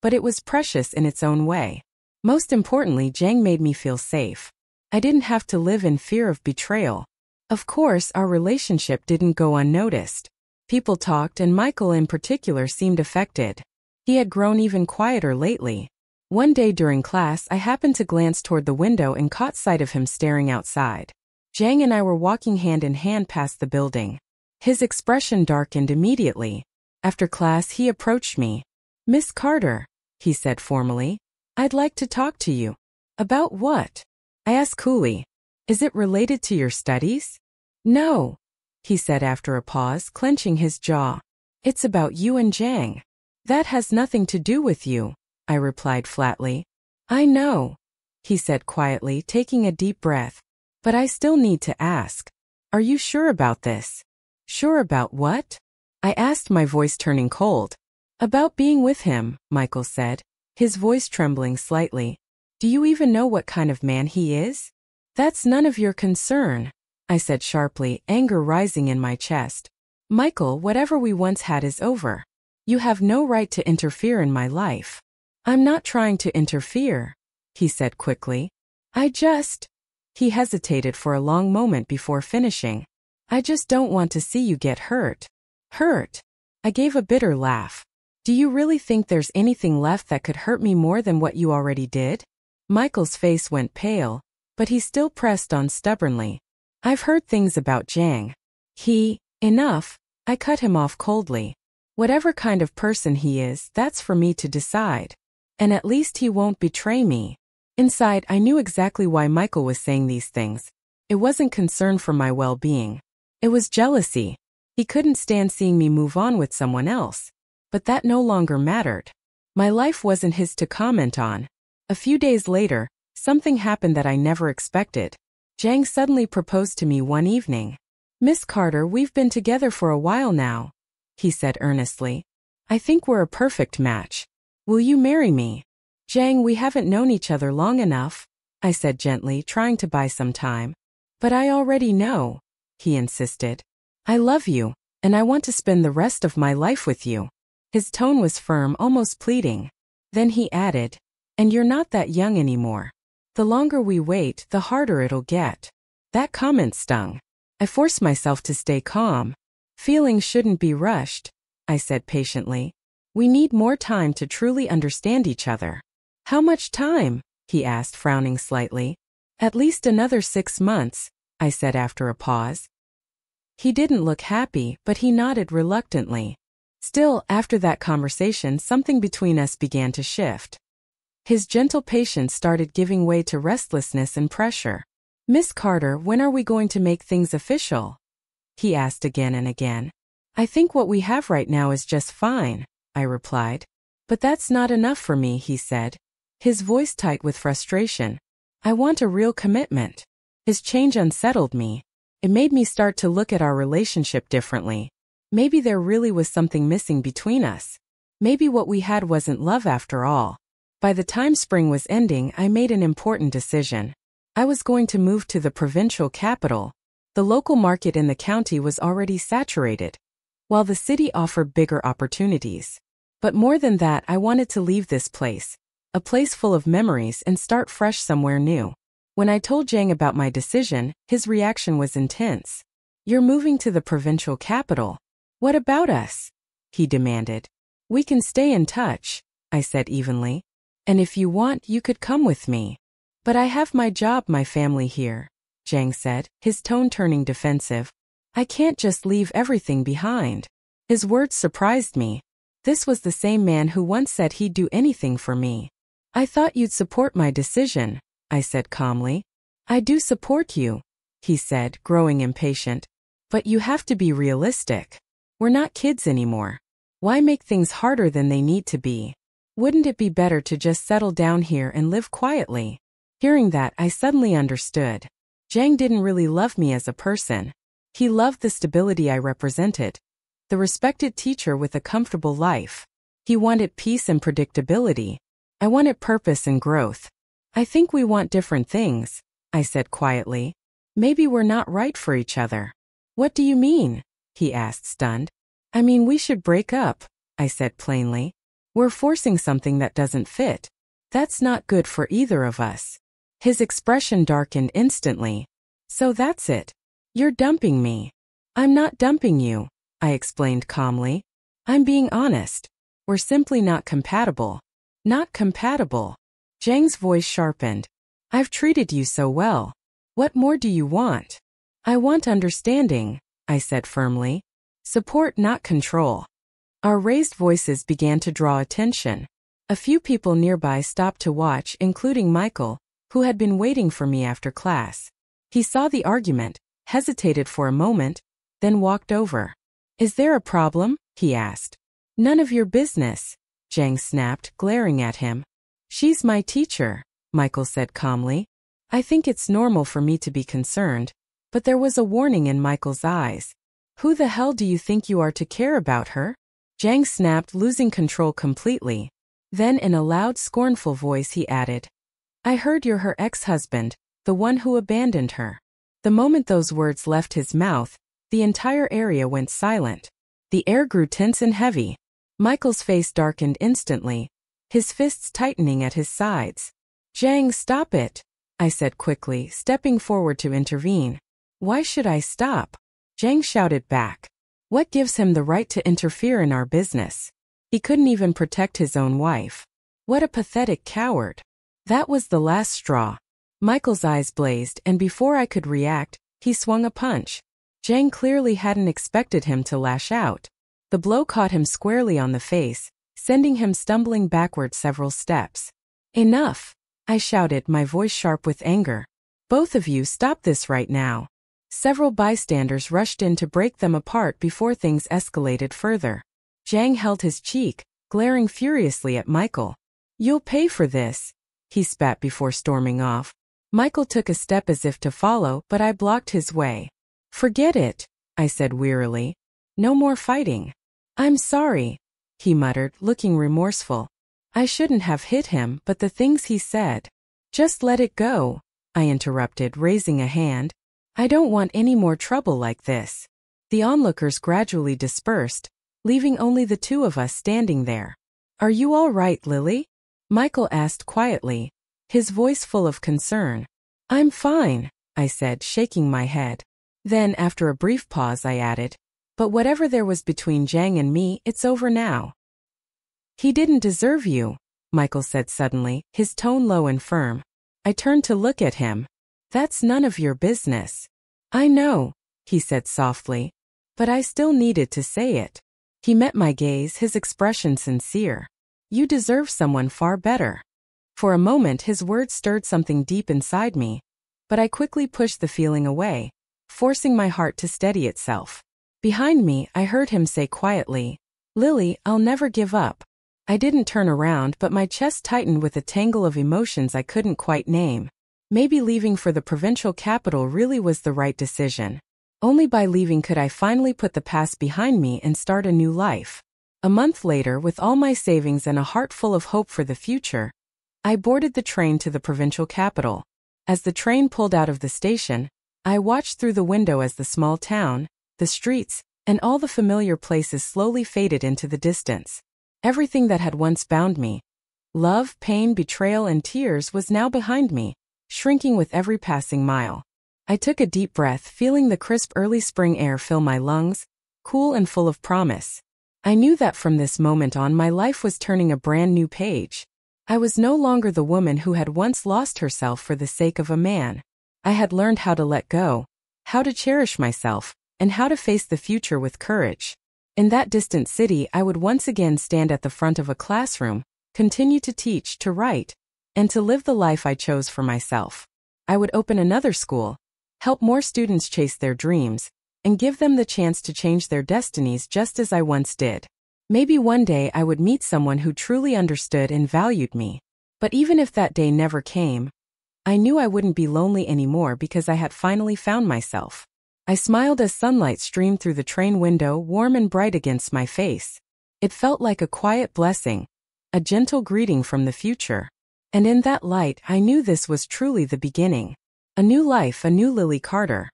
but it was precious in its own way. Most importantly, Jang made me feel safe. I didn't have to live in fear of betrayal. Of course, our relationship didn't go unnoticed. People talked, and Michael in particular seemed affected. He had grown even quieter lately. One day during class, I happened to glance toward the window and caught sight of him staring outside. Jang and I were walking hand in hand past the building. His expression darkened immediately. After class, he approached me. Miss Carter, he said formally, I'd like to talk to you. About what? I asked coolly. Is it related to your studies? No, he said after a pause, clenching his jaw. It's about you and Jang. That has nothing to do with you, I replied flatly. I know, he said quietly, taking a deep breath. But I still need to ask. Are you sure about this? Sure about what? I asked, my voice turning cold. About being with him, Michael said, his voice trembling slightly. Do you even know what kind of man he is? That's none of your concern, I said sharply, anger rising in my chest. Michael, whatever we once had is over. You have no right to interfere in my life. I'm not trying to interfere, he said quickly. He hesitated for a long moment before finishing. I just don't want to see you get hurt. Hurt? I gave a bitter laugh. Do you really think there's anything left that could hurt me more than what you already did? Michael's face went pale, but he still pressed on stubbornly. I've heard things about Jang. Enough, I cut him off coldly. Whatever kind of person he is, that's for me to decide. And at least he won't betray me. Inside, I knew exactly why Michael was saying these things. It wasn't concern for my well-being. It was jealousy. He couldn't stand seeing me move on with someone else. But that no longer mattered. My life wasn't his to comment on. A few days later, something happened that I never expected. Jang suddenly proposed to me one evening. Miss Carter, we've been together for a while now, he said earnestly. I think we're a perfect match. Will you marry me? Jang, we haven't known each other long enough, I said gently, trying to buy some time. But I already know, he insisted. I love you, and I want to spend the rest of my life with you. His tone was firm, almost pleading. Then he added, and you're not that young anymore. The longer we wait, the harder it'll get. That comment stung. I forced myself to stay calm. Feelings shouldn't be rushed, I said patiently. We need more time to truly understand each other. How much time? He asked, frowning slightly. At least another 6 months, I said after a pause. He didn't look happy, but he nodded reluctantly. Still, after that conversation, something between us began to shift. His gentle patience started giving way to restlessness and pressure. "Miss Carter, when are we going to make things official?" he asked again and again. "I think what we have right now is just fine," I replied. "But that's not enough for me," he said, his voice tight with frustration. "I want a real commitment." His change unsettled me. It made me start to look at our relationship differently. Maybe there really was something missing between us. Maybe what we had wasn't love after all. By the time spring was ending, I made an important decision. I was going to move to the provincial capital. The local market in the county was already saturated, while the city offered bigger opportunities. But more than that, I wanted to leave this place, a place full of memories, and start fresh somewhere new. When I told Jang about my decision, his reaction was intense. "You're moving to the provincial capital. What about us?" he demanded. "We can stay in touch," I said evenly. "And if you want, you could come with me." "But I have my job, my family here," Jang said, his tone turning defensive. "I can't just leave everything behind." His words surprised me. This was the same man who once said he'd do anything for me. "I thought you'd support my decision," I said calmly. "I do support you," he said, growing impatient. "But you have to be realistic. We're not kids anymore. Why make things harder than they need to be? Wouldn't it be better to just settle down here and live quietly?" Hearing that, I suddenly understood. Jang didn't really love me as a person. He loved the stability I represented, the respected teacher with a comfortable life. He wanted peace and predictability. I wanted purpose and growth. "I think we want different things," I said quietly. "Maybe we're not right for each other." "What do you mean?" he asked, stunned. "I mean, we should break up," I said plainly. "We're forcing something that doesn't fit. That's not good for either of us." His expression darkened instantly. "So that's it. You're dumping me." "I'm not dumping you," I explained calmly. "I'm being honest. We're simply not compatible." "Not compatible?" Jang's voice sharpened. "I've treated you so well. What more do you want?" "I want understanding," I said firmly. "Support, not control." Our raised voices began to draw attention. A few people nearby stopped to watch, including Michael, who had been waiting for me after class. He saw the argument, hesitated for a moment, then walked over. "Is there a problem?" he asked. "None of your business," Jang snapped, glaring at him. "She's my teacher," Michael said calmly. I think it's normal for me to be concerned, but there was a warning in Michael's eyes. "Who the hell do you think you are to care about her?" Jang snapped, losing control completely. Then in a loud, scornful voice he added, "I heard you're her ex-husband, the one who abandoned her." The moment those words left his mouth, the entire area went silent. The air grew tense and heavy. Michael's face darkened instantly, his fists tightening at his sides. "Jang, stop it," I said quickly, stepping forward to intervene. "Why should I stop?" Jang shouted back. What gives him the right to interfere in our business? He couldn't even protect his own wife. What a pathetic coward. That was the last straw. Michael's eyes blazed, and before I could react, he swung a punch. Jang clearly hadn't expected him to lash out. The blow caught him squarely on the face, sending him stumbling backward several steps. "Enough!" I shouted, my voice sharp with anger. "Both of you, stop this right now." Several bystanders rushed in to break them apart before things escalated further. Jang held his cheek, glaring furiously at Michael. "You'll pay for this," he spat before storming off. Michael took a step as if to follow, but I blocked his way. "Forget it," I said wearily. "No more fighting." "I'm sorry," he muttered, looking remorseful. "I shouldn't have hit him, but the things he said." "Just let it go," I interrupted, raising a hand. "I don't want any more trouble like this." The onlookers gradually dispersed, leaving only the two of us standing there. "Are you all right, Lily?" Michael asked quietly, his voice full of concern. "I'm fine," I said, shaking my head. Then, after a brief pause, I added, "But whatever there was between Jang and me, it's over now." "He didn't deserve you," Michael said suddenly, his tone low and firm. I turned to look at him. "That's none of your business." "I know," he said softly, But I still needed to say it. He met my gaze, his expression sincere. You deserve someone far better. For a moment his words stirred something deep inside me, but I quickly pushed the feeling away, forcing my heart to steady itself. Behind me, I heard him say quietly, Lily, I'll never give up. I didn't turn around, but my chest tightened with a tangle of emotions I couldn't quite name. Maybe leaving for the provincial capital really was the right decision. Only by leaving could I finally put the past behind me and start a new life. A month later, with all my savings and a heart full of hope for the future, I boarded the train to the provincial capital. As the train pulled out of the station, I watched through the window as the small town, the streets, and all the familiar places slowly faded into the distance. Everything that had once bound me, love, pain, betrayal, and tears, was now behind me, shrinking with every passing mile. I took a deep breath, feeling the crisp early spring air fill my lungs, cool and full of promise. I knew that from this moment on my life was turning a brand new page. I was no longer the woman who had once lost herself for the sake of a man. I had learned how to let go, how to cherish myself, and how to face the future with courage. In that distant city, I would once again stand at the front of a classroom, continue to teach, to write, and to live the life I chose for myself. I would open another school, help more students chase their dreams, and give them the chance to change their destinies just as I once did. Maybe one day I would meet someone who truly understood and valued me. But even if that day never came, I knew I wouldn't be lonely anymore because I had finally found myself. I smiled as sunlight streamed through the train window, warm and bright against my face. It felt like a quiet blessing, a gentle greeting from the future. And in that light, I knew this was truly the beginning. A new life, a new Lily Carter.